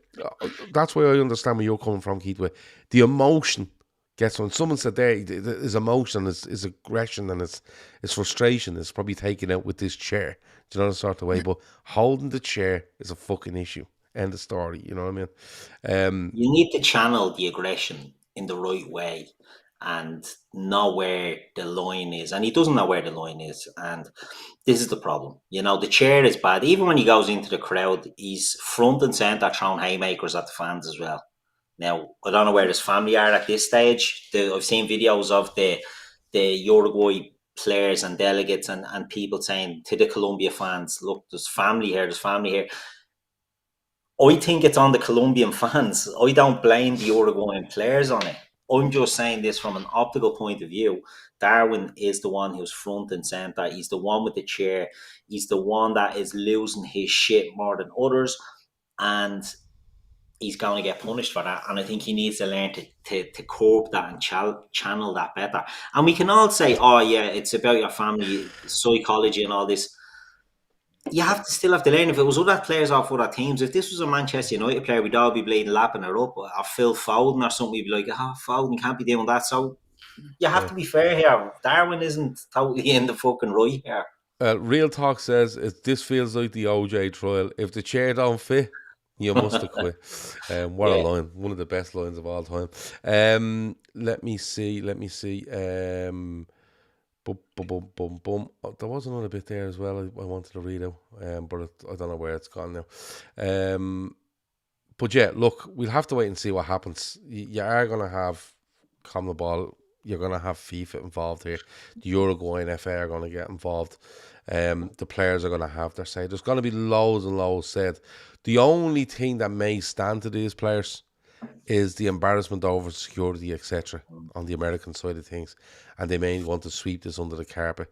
that's why I understand where you're coming from, Keith, with the emotion gets on. Someone said there, his emotion, his aggression and his frustration is probably taken out with this chair. Do you know the sort of way? But holding the chair is a fucking issue. End of story. You know what I mean? You need to channel the aggression in the right way. and know where the line is. And he doesn't know where the line is. And this is the problem. You know, the chair is bad. Even when he goes into the crowd, he's front and centre throwing haymakers at the fans as well. Now, I don't know where his family are at this stage. I've seen videos of the Uruguay players and delegates and people saying to the Colombia fans, look, there's family here, there's family here. I think it's on the Colombian fans. I don't blame the Uruguayan players on it. I'm just saying this from an optical point of view. Darwin is the one who's front and centre. He's the one with the chair. He's the one that is losing his shit more than others. And he's going to get punished for that. And I think he needs to learn to cope that and channel that better. And we can all say, oh, yeah, it's about your family, psychology and all this. You still have to learn. If it was other players off other teams, if this was a Manchester United player, we'd all be bleeding lapping her up. Or Phil Foden or something, we'd be like, Foden can't be doing that. So you have to be fair here. Darwin isn't totally in the fucking right here. Real Talk says, this feels like the OJ trial. If the chair don't fit, you must have quit. What a line. One of the best lines of all time. Let me see. Boom. There was another bit there as well I wanted to read out, but I don't know where it's gone now. But yeah, look, we'll have to wait and see what happens. You are going to have CONMEBOL, you're going to have FIFA involved here. The Uruguayan FA are going to get involved. The players are going to have their say. There's going to be loads and loads said. The only thing that may stand to these players is the embarrassment over security, etc., on the American side of things, and they may want to sweep this under the carpet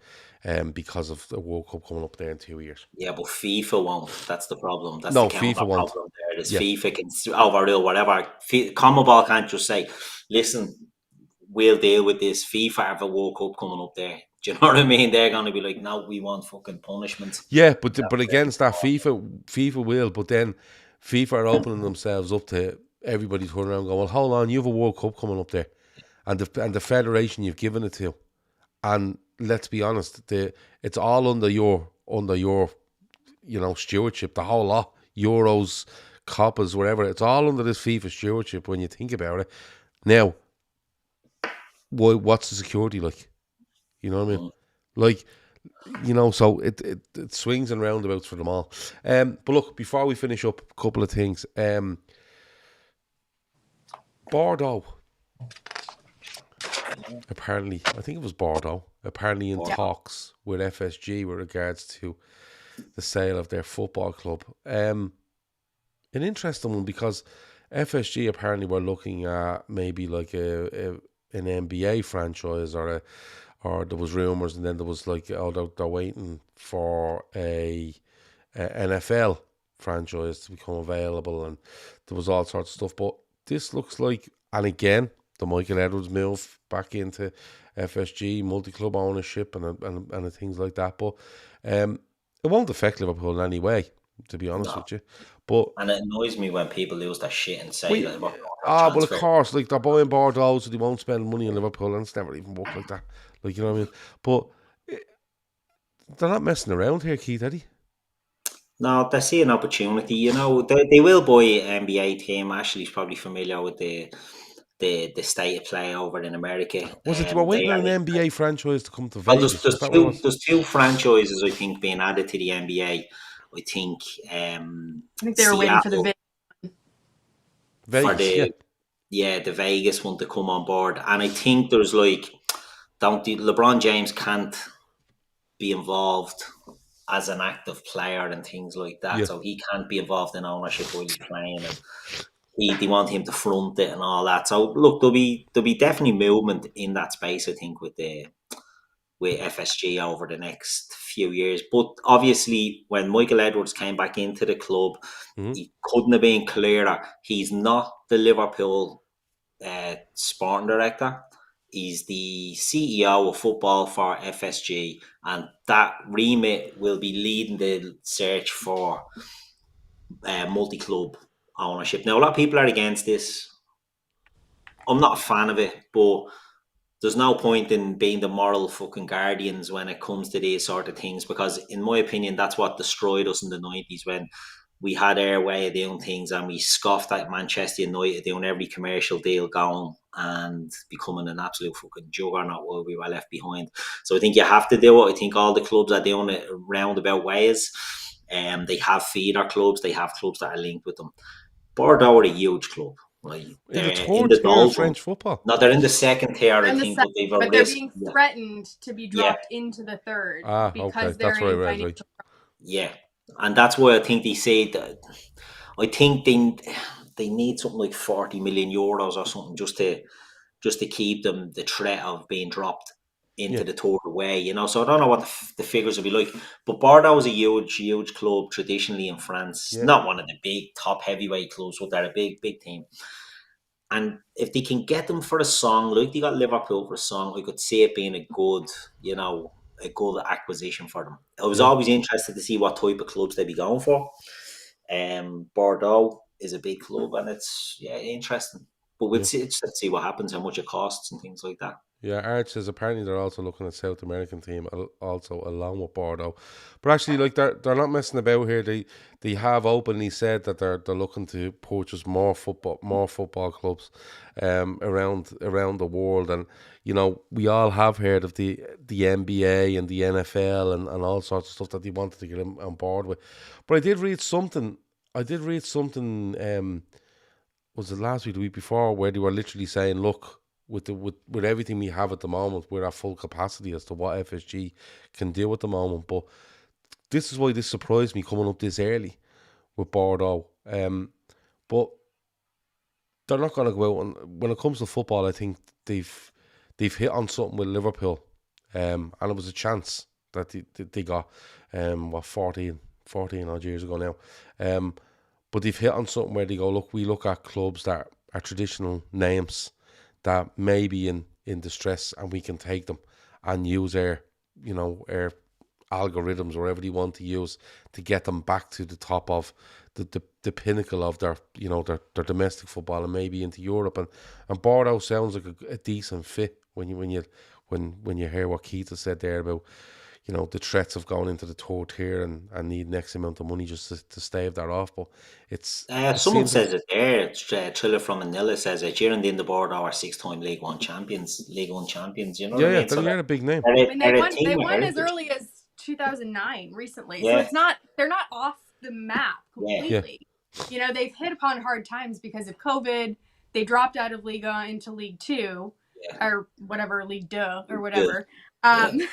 because of the World Cup coming up there in 2 years. Yeah, but FIFA won't. That's the problem. That's no, the FIFA won't. Problem there. Is FIFA can overrule whatever. CONMEBOL can't just say, listen, we'll deal with this. FIFA have a World Cup coming up there. Do you know what I mean? They're going to be like, no, we want fucking punishments. Yeah, but against that, FIFA will. But then FIFA are opening themselves up to everybody turning around and going, well, hold on, you have a World Cup coming up there, and the federation you've given it to, and let's be honest, it's all under your stewardship. The whole lot, Euros, Copas, whatever, it's all under this FIFA stewardship. When you think about it, now, what's the security like? You know what I mean? Like, so it swings and roundabouts for them all. But look, before we finish up, a couple of things. Bordeaux. Apparently, I think it was Bordeaux. Apparently in talks with FSG with regards to the sale of their football club. An interesting one, because FSG apparently were looking at maybe like an NBA franchise or there was rumours, and then there was like, they're waiting for a NFL franchise to become available, and there was all sorts of stuff. But this looks like, and again, the Michael Edwards move back into FSG, multi-club ownership and things like that. But it won't affect Liverpool in any way, to be honest with you. And it annoys me when people lose their shit and say that. Well, of course, like, they're buying Bordeaux, so they won't spend money in Liverpool, and it's never even worked like that. Like, you know what I mean? But they're not messing around here, Keith, are they? No, they see an opportunity. You know, they will buy an NBA team. Ashley's probably familiar with the state of play over in America. Was it they were waiting on an NBA franchise to come to Vegas? There's two franchises, I think, being added to the NBA. I think they were waiting for the Vegas, the Vegas one to come on board. And I think there's LeBron James can't be involved as an active player and things like that. So he can't be involved in ownership while he's playing, and they want him to front it and all that. So look, there'll be definitely movement in that space, I think, with FSG over the next few years. But obviously, when Michael Edwards came back into the club, he couldn't have been clearer. He's not the Liverpool sporting director. He's the CEO of football for FSG, and that remit will be leading the search for multi-club ownership. Now, a lot of people are against this. I'm not a fan of it, but there's no point in being the moral fucking guardians when it comes to these sort of things, because in my opinion, that's what destroyed us in the 90s when we had our way of doing things, and we scoffed at Manchester United doing every commercial deal going and becoming an absolute fucking juggernaut while we were left behind. So I think you have to do it. I think all the clubs are doing it roundabout ways. They have feeder clubs. They have clubs that are linked with them. Bordeaux are a huge club. Right? In the They're in third the tier of doldrums. French football. No, they're in the second tier, I And the think, second, but they're being threatened to be Yeah. dropped into the third Ah, because okay, they're that's what I in read. financial. Right. Yeah, and that's why I think they say that. I think they need something like 40 million euros or something just to keep them the threat of being dropped into Yeah. the third way. You know, so I don't know what the figures will be like. But Bordeaux is a huge club traditionally in France. Yeah. Not one of the big top heavyweight clubs, but they're a big team. And if they can get them for a song, like they got Liverpool for a song, I could see it being a good acquisition for them. I was Yeah. always interested to see what type of clubs they'd be going for. Bordeaux is a big club, and it's interesting. But let's see what happens, how much it costs, and things like that. Yeah, Arch says apparently they're also looking at South American team also along with Bordeaux, but actually like they're not messing about here. They have openly said that they're looking to purchase more football clubs, around the world, and you know we all have heard of the NBA and the NFL and all sorts of stuff that they wanted to get on board with. But I did read something. Was it last week, the week before, where they were literally saying, look, with everything we have at the moment, we're at full capacity as to what FSG can do at the moment. But this is why this surprised me coming up this early with Bordeaux. But they're not going to go out, and when it comes to football, I think they've hit on something with Liverpool, and it was a chance that they got 14 odd years ago now. But they've hit on something where they go, look, we look at clubs that are traditional names that may be in distress, and we can take them and use our algorithms, whatever they want to use, to get them back to the top of the pinnacle of their domestic football and maybe into Europe. And Bordeaux sounds like a decent fit when you hear what Keith has said there about the threats of going into the third tier and need X amount of money just to stave that off. But someone says it there. It's Triller from Manila says it. Girondin in the Bordeaux are 6-time League One champions. You know what I mean? They're a big name. They won as early as 2009 recently. So they're not off the map completely. Yeah. They've hit upon hard times because of COVID. They dropped out of Liga into League Two or whatever, League Deux or whatever. I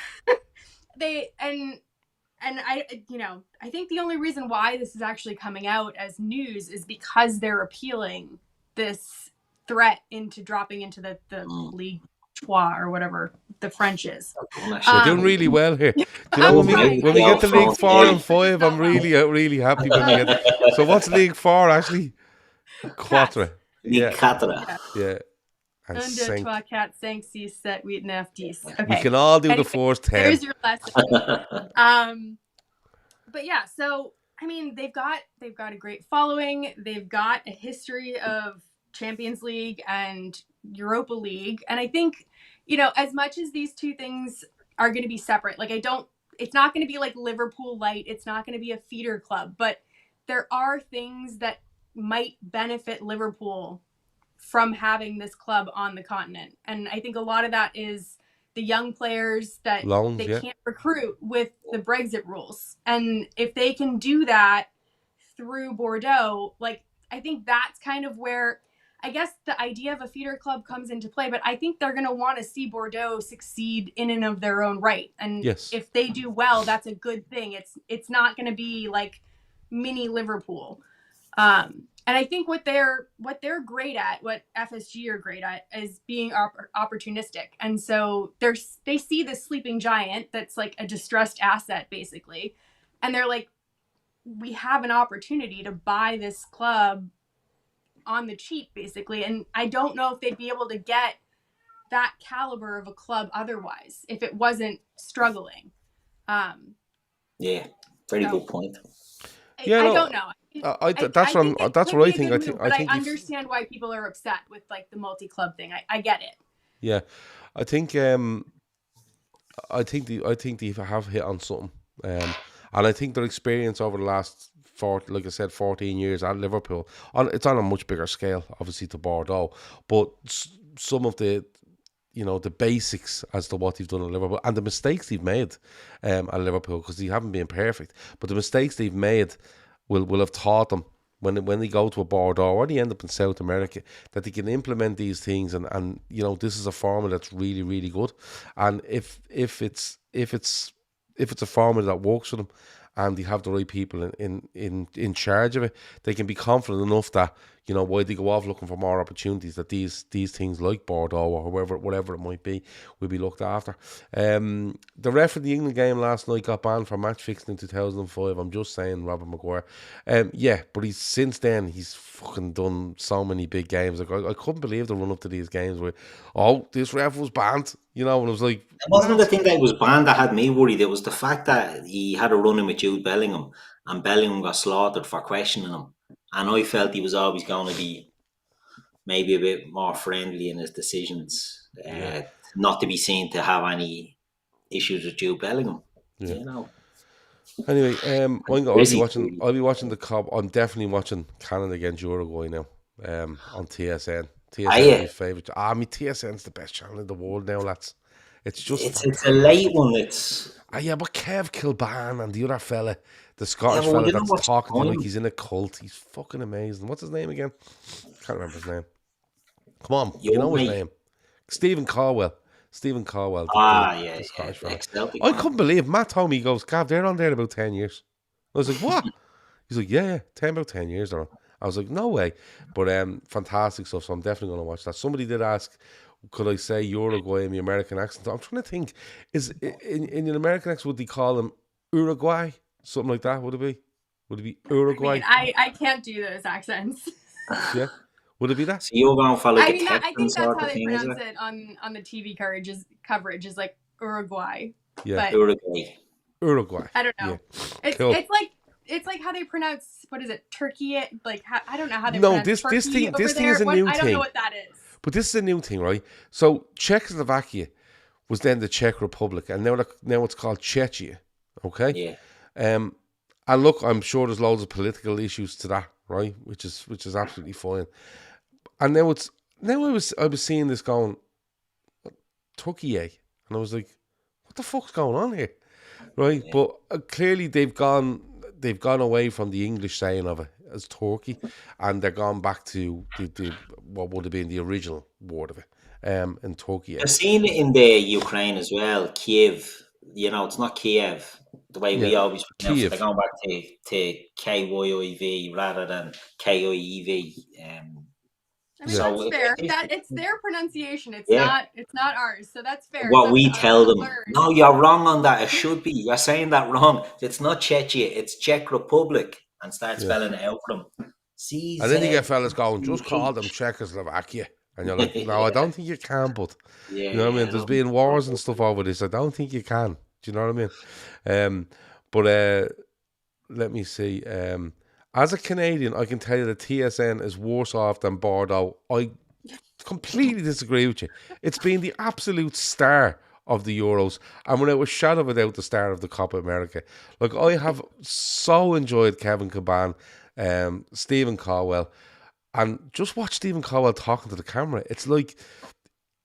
think the only reason why this is actually coming out as news is because they're appealing this threat into dropping into the League Trois or whatever the French is. We're doing really well here. Do you know when we get to League 4 and 5, I'm really happy when we get there. So what's League 4 actually? Quatre. League Quatre. Yeah. And 1, 2, 3, 4, 5, 6, 7, 8, 9, 10. Okay. We can all do the first 10. There's your lesson. But yeah, so I mean, they've got a great following. They've got a history of Champions League and Europa League, and I think as much as these two things are going to be separate, it's not going to be like Liverpool light. It's not going to be a feeder club, but there are things that might benefit Liverpool from having this club on the continent. And I think a lot of that is the young players that they can't recruit with the Brexit rules. And if they can do that through Bordeaux, I think that's kind of where, I guess, the idea of a feeder club comes into play. But I think they're going to want to see Bordeaux succeed in and of their own right. And if they do well, that's a good thing. It's not going to be like mini Liverpool. And I think what they're great at, what FSG are great at, is being opportunistic. And so they see this sleeping giant that's like a distressed asset, basically. And they're like, we have an opportunity to buy this club on the cheap, basically. And I don't know if they'd be able to get that caliber of a club otherwise, if it wasn't struggling. Very good point. I don't know. That's what I think. I think I understand why people are upset with the multi-club thing. I get it. Yeah, I think they have hit on something, and I think their experience over the last like I said, 14 years at Liverpool. It's on a much bigger scale, obviously, to Bordeaux. But some of the the basics as to what they've done at Liverpool and the mistakes they've made at Liverpool, because they haven't been perfect, but the mistakes they've made will have taught them when they go to a Bordeaux or they end up in South America, that they can implement these things, and this is a formula that's really, really good. And if it's a formula that works for them and they have the right people in charge of it, they can be confident enough that while they go off looking for more opportunities, that these things like Bordeaux or whatever it might be will be looked after. The ref of the England game last night got banned for match fixing in 2005. I'm just saying, Robert Maguire. But since then he's fucking done so many big games. Like I couldn't believe the run up to these games where this ref was banned. And I was like, it wasn't the thing that he was banned that had me worried. It was the fact that he had a run-in with Jude Bellingham, and Bellingham got slaughtered for questioning him. And I felt he was always going to be maybe a bit more friendly in his decisions, not to be seen to have any issues with Jude Bellingham. Yeah. Anyway, I'll be watching the Copa. I'm definitely watching Canada against Uruguay now. On TSN. TSN is my favourite. TSN's the best channel in the world now, lads. It's just it's a late one. But Kev Kilban and the other fella, the Scottish fella that's talking to you like he's in a cult. He's fucking amazing. What's his name again? Can't remember his name. Come on, you know his name. Stephen Caldwell. The Scottish fella. I couldn't believe Matt told me, he goes, Gav, they're on there about 10 years. I was like, what? He's like, yeah, about 10 years they're on. I was like, no way. But fantastic stuff, so I'm definitely going to watch that. Somebody did ask, could I say Uruguay in the American accent? I'm trying to think, is in an American accent, would they call them Uruguay? Something like that, would it be? Would it be Uruguay? I can't do those accents. Yeah. Would it be that? So you're going for like I think that's how they pronounce it on the TV coverage is like Uruguay. Yeah. But Uruguay. I don't know. Yeah. Cool. It's like how they pronounce, what is it, Turkey? Like I don't know how they pronounce this thing is a new thing. I don't know what that is. But this is a new thing, right? So Czechoslovakia was then the Czech Republic, and now it's called Czechia. Okay. Yeah. And look, I'm sure there's loads of political issues to that, right? Which is absolutely fine. And I was seeing this going, Turkey, and I was like, what the fuck's going on here, right? Yeah. But clearly they've gone away from the English saying of it as Turkey, and they're gone back to the what would have been the original word of it, in Turkey. I've seen it in the Ukraine as well, Kiev. It's not Kiev the way we always pronounce it. They're going back to KYIV rather than KIEV. That's fair. It's their pronunciation. It's not ours. So that's fair. What we tell them. No, you're wrong on that. It should be. You're saying that wrong. It's not Czechia. It's Czech Republic, and start spelling it out for them. See, and then you get fellas going, just call them Czechoslovakia, and you're like, no, I don't think you can. But you know what I mean. There's been wars and stuff over this. I don't think you can. Do you know what I mean? But let me see. As a Canadian, I can tell you that TSN is worse off than Bordeaux. I completely disagree with you. It's been the absolute star of the Euros, and without a shadow of a doubt, the star of the Copa America. Like, I have so enjoyed Kevin Caban, Stephen Caldwell, and just watch Stephen Caldwell talking to the camera. It's like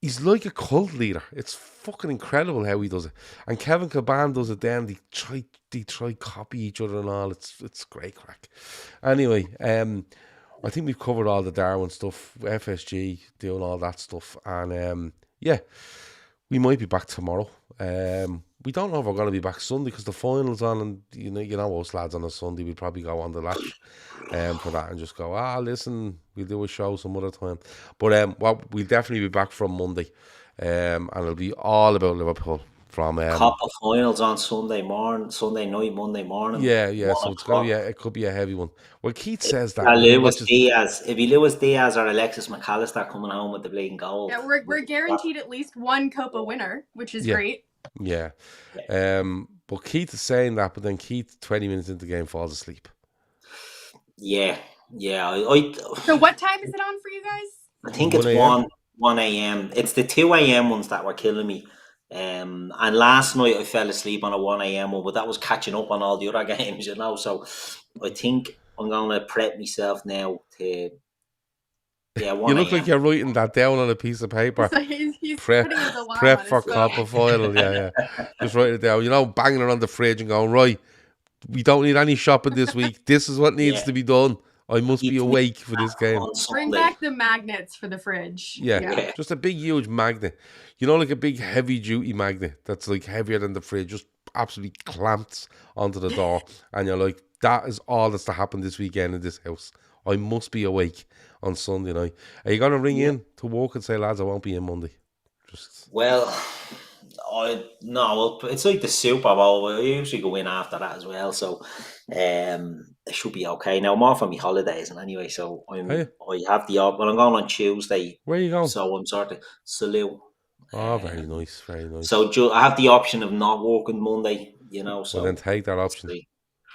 he's like a cult leader. It's fucking incredible how he does it. And Kevin Caban does it then. They try copy each other and all. It's great crack. Anyway, I think we've covered all the Darwin stuff, FSG, doing all that stuff. And we might be back tomorrow. We don't know if we're going to be back Sunday because the final's on, and you know us lads on a Sunday, we'll probably go on the lash for that and just go, listen, we'll do a show some other time. But we'll definitely be back from Monday, and it'll be all about Liverpool. From Copa finals on Sunday night, Monday morning. Yeah. So it's going to be it could be a heavy one. Well, Keith says that it'd be Luis Diaz or Alexis McAllister coming home with the bleeding goal. Yeah, we're guaranteed at least one Copa winner, which is great. Yeah. But Keith is saying that, but then Keith 20 minutes into the game falls asleep. Yeah. So what time is it on for you guys? I think it's 1 a.m. It's the 2 a.m. ones that were killing me. And last night I fell asleep on a 1 a.m. one, but that was catching up on all the other games, So I think I'm going to prep myself now to, You 1 look like a.m. you're writing that down on a piece of paper. So he's Prep, putting his alarm prep on for his phone. copper foil. Yeah. Just write it down. Banging it on the fridge and going, right, we don't need any shopping this week. This is what needs Yeah. to be done. I must be Keeps me awake for this game. on Bring Sunday. back the magnets for the fridge. Yeah, just a big, huge magnet. Like a big, heavy-duty magnet that's like heavier than the fridge, just absolutely clamps onto the door. And you're like, that is all that's to happen this weekend in this house. I must be awake on Sunday night. Are you going to ring in to work and say, lads, I won't be in Monday? Well, it's like the Super Bowl. I usually go in after that as well, so it should be okay. Now I'm off on my holidays, and anyway, so I have the I'm going on Tuesday. Where are you going? So I'm sort of Salou. Oh, very nice, very nice. So I have the option of not working Monday, So then take that option.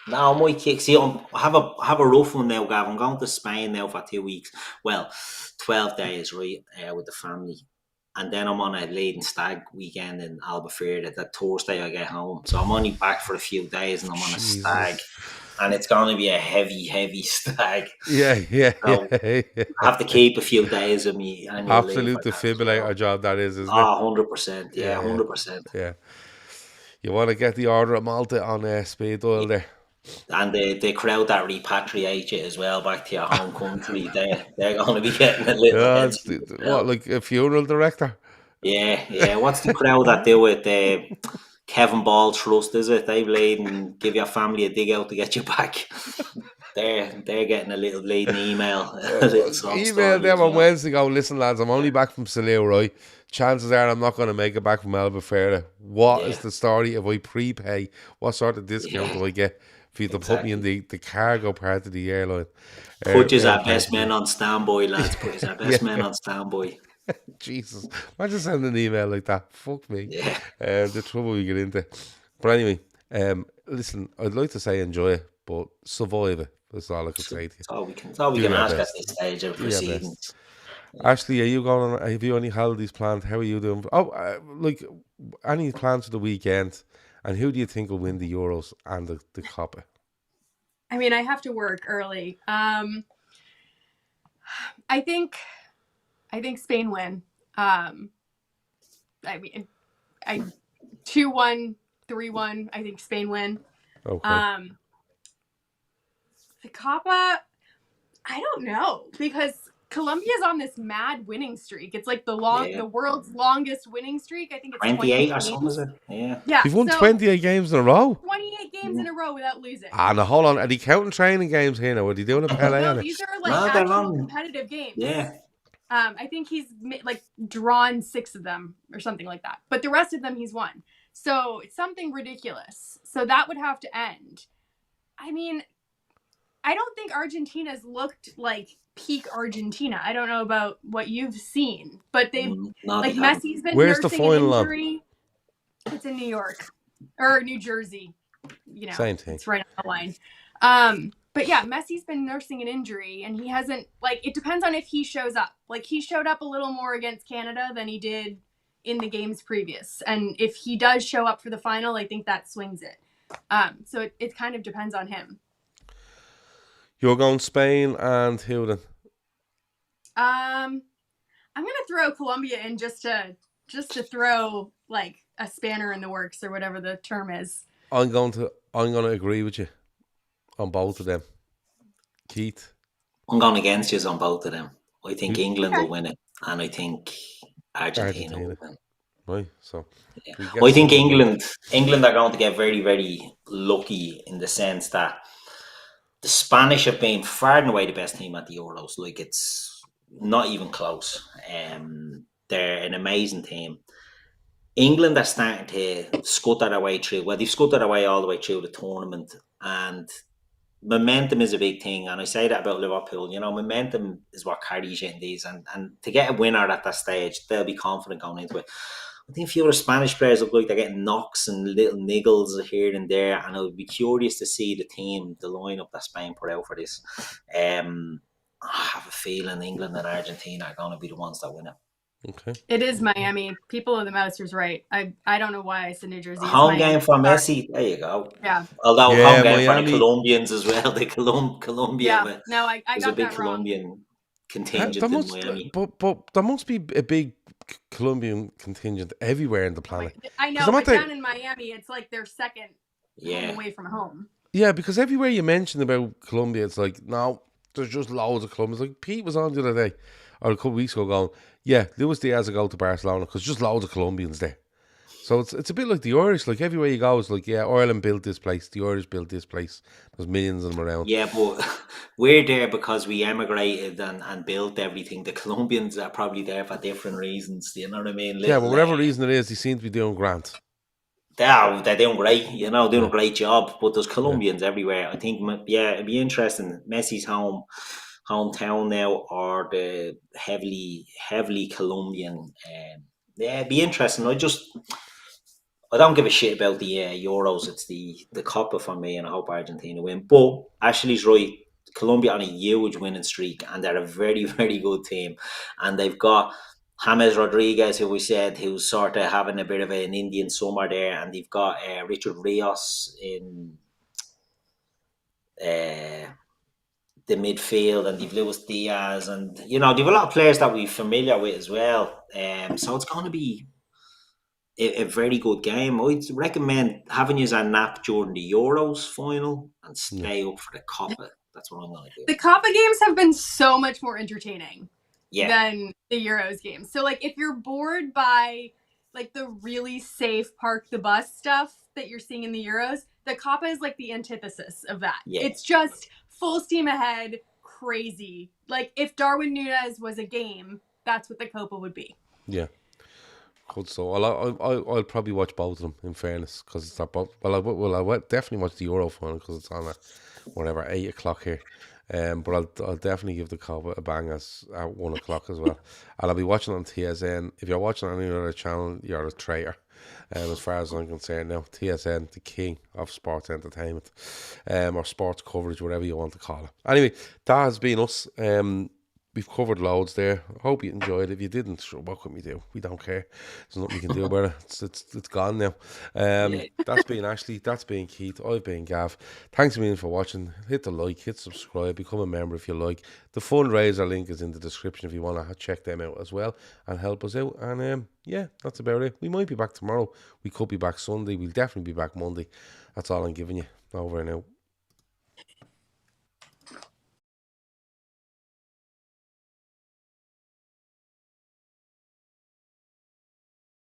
No, I might kick. See, I have a rough one now, Gav. I'm going to Spain now for 2 weeks. Well, 12 days, right, with the family. And then I'm on a Leiden Stag weekend in Albufeira. That Thursday I get home. So I'm only back for a few days and I'm on a stag. And it's going to be a heavy, heavy stag. Yeah. So I have to keep a few days of me. Absolute defibrillator job that is, isn't it? 100%. Yeah, 100%. Yeah. You want to get the order of Malta on speed dial there. And the crowd that repatriate you as well back to your home country, they're going to be getting a little what, like a funeral director? Yeah. What's the crowd that do it? Kevin Ball Trust, is it? They laid and give your family a dig out to get you back. They're getting a little bleeding email. Email them on Wednesday. Go, listen, lads, I'm only back from Salou, right? Chances are I'm not going to make it back from Albufeira. What is the story? If I prepay, what sort of discount do I get for you to put me in the cargo part of the airline? Put us our best men on standby, lads. Put us our best men on standby. Jesus, imagine sending an email like that. Fuck me. Yeah. The trouble we get into. But anyway, listen, I'd like to say enjoy it, but survive it. That's all I could say to you. That's all we can ask at this stage of proceedings. Ashley, are you going on? Have you any holidays planned? How are you doing? Like any plans for the weekend? And who do you think will win the Euros and the Copa? I mean, I have to work early. I think Spain win. I mean, 2-1, 3-1. I think Spain win. Okay. The Copa, I don't know, because Colombia's on this mad winning streak. It's like the world's longest winning streak. I think it's 28 or something, is it? Yeah. You've won 28 games in a row. 28 games in a row without losing. Now hold on. Are they counting training games here now? Are they doing a Pele on it? These are like actual competitive games. Yeah. I think he's like drawn 6 of them or something like that. But the rest of them he's won. So it's something ridiculous. So that would have to end. I mean, I don't think Argentina's looked like peak Argentina. I don't know about what you've seen, but they've Messi's been nursing an injury. It's in New York or New Jersey. Same thing. It's right on the line. But yeah, Messi's been nursing an injury, and he hasn't, it depends on if he shows up. Like, he showed up a little more against Canada than he did in the games previous. And if he does show up for the final, I think that swings it. So it kind of depends on him. You're going Spain and who then? I'm gonna throw Colombia in just to throw like a spanner in the works or whatever the term is. I'm going to agree with you on both of them. Keith? I'm going against you on both of them. I think England will win it, and I think Argentina will win. Right, so I think England are going to get very, very lucky in the sense that the Spanish have been far and away the best team at the Euros. Like, it's not even close. They're an amazing team. England are starting to scutter their way through. Well, they've scuttered their way all the way through the tournament, and momentum is a big thing. And I say that about Liverpool. Momentum is what carries you in these. And to get a winner at that stage, they'll be confident going into it. I think a few of the Spanish players look like they're getting knocks and little niggles here and there, and I would be curious to see the lineup that Spain put out for this. I have a feeling England and Argentina are going to be the ones that win it. Okay. It is Miami. People of the Mouse was right. I don't know why I said New Jersey. It's Home Miami. game for Sorry. Messi. There you go. Yeah. Although Yeah, home game for the Miami. Colombians as well. The Colombia, Yeah. No, I there's a got big that wrong. Colombian There contingent in must, Miami. but there must be a big Colombian contingent everywhere in the planet. I Because know, I'm at but the, down in Miami, it's like their second home Yeah. away from home. yeah, because everywhere you mention about Colombia, it's like, no, there's just loads of Colombians. Like Pete was on the other day, or a couple of weeks ago, going, yeah, Luis Diaz will go to Barcelona because just loads of Colombians there. So it's a bit like the Irish. Like everywhere you go, it's like, yeah, Ireland built this place, the Irish built this place. There's millions of them around. Yeah, but we're there because we emigrated and built everything. The Colombians are probably there for different reasons. Do you know what I mean? Yeah, but Little, whatever reason it is, they seem to be doing grand. they're doing great, doing Yeah, a great job. But there's yeah, Colombians everywhere. I think, yeah, it'd be interesting. Messi's hometown now, or the heavily Colombian. Yeah, it'd be interesting. I don't give a shit about the Euros. It's the Copa for me, and I hope Argentina win. But Ashley's right. Colombia on a huge winning streak, and they're a very, very good team. And they've got James Rodriguez, who we said, who's sort of having a bit of an Indian summer there, and they've got Richard Rios in uh, the midfield, and they've Luis Diaz, and they've a lot of players that we're familiar with as well. So it's going to be a very good game. I'd recommend having you a nap during the Euros final and yeah. stay up for the Copa. That's what I'm going to do. The Copa games have been so much more entertaining than the Euros games. So, like, if you're bored by, like, the really safe park the bus stuff that you're seeing in the Euros, the Copa is, like, the antithesis of that. Yeah. It's just full steam ahead, crazy. Like, if Darwin Nunez was a game, that's what the Copa would be. Yeah. Good. So I'll probably watch both of them. In fairness, because it's not both. Well, I will definitely watch the Euro final because it's on at whatever 8 o'clock here. But I'll definitely give the Copa a bang at 1 o'clock as well. And I'll be watching on TSN. If you're watching on any other channel, you're a traitor. As far as I'm concerned now, TSN, the king of sports entertainment, or sports coverage, whatever you want to call it. Anyway, that has been us. We've covered loads there. I hope you enjoyed it. If you didn't, sure, what can we do? We don't care. There's nothing we can do about it. It's gone now. That's been Ashley. That's been Keith. I've been Gav. Thanks a million for watching. Hit the like, hit subscribe, become a member if you like. The fundraiser link is in the description if you want to check them out as well and help us out. And yeah, that's about it. We might be back tomorrow. We could be back Sunday. We'll definitely be back Monday. That's all I'm giving you. Over and out.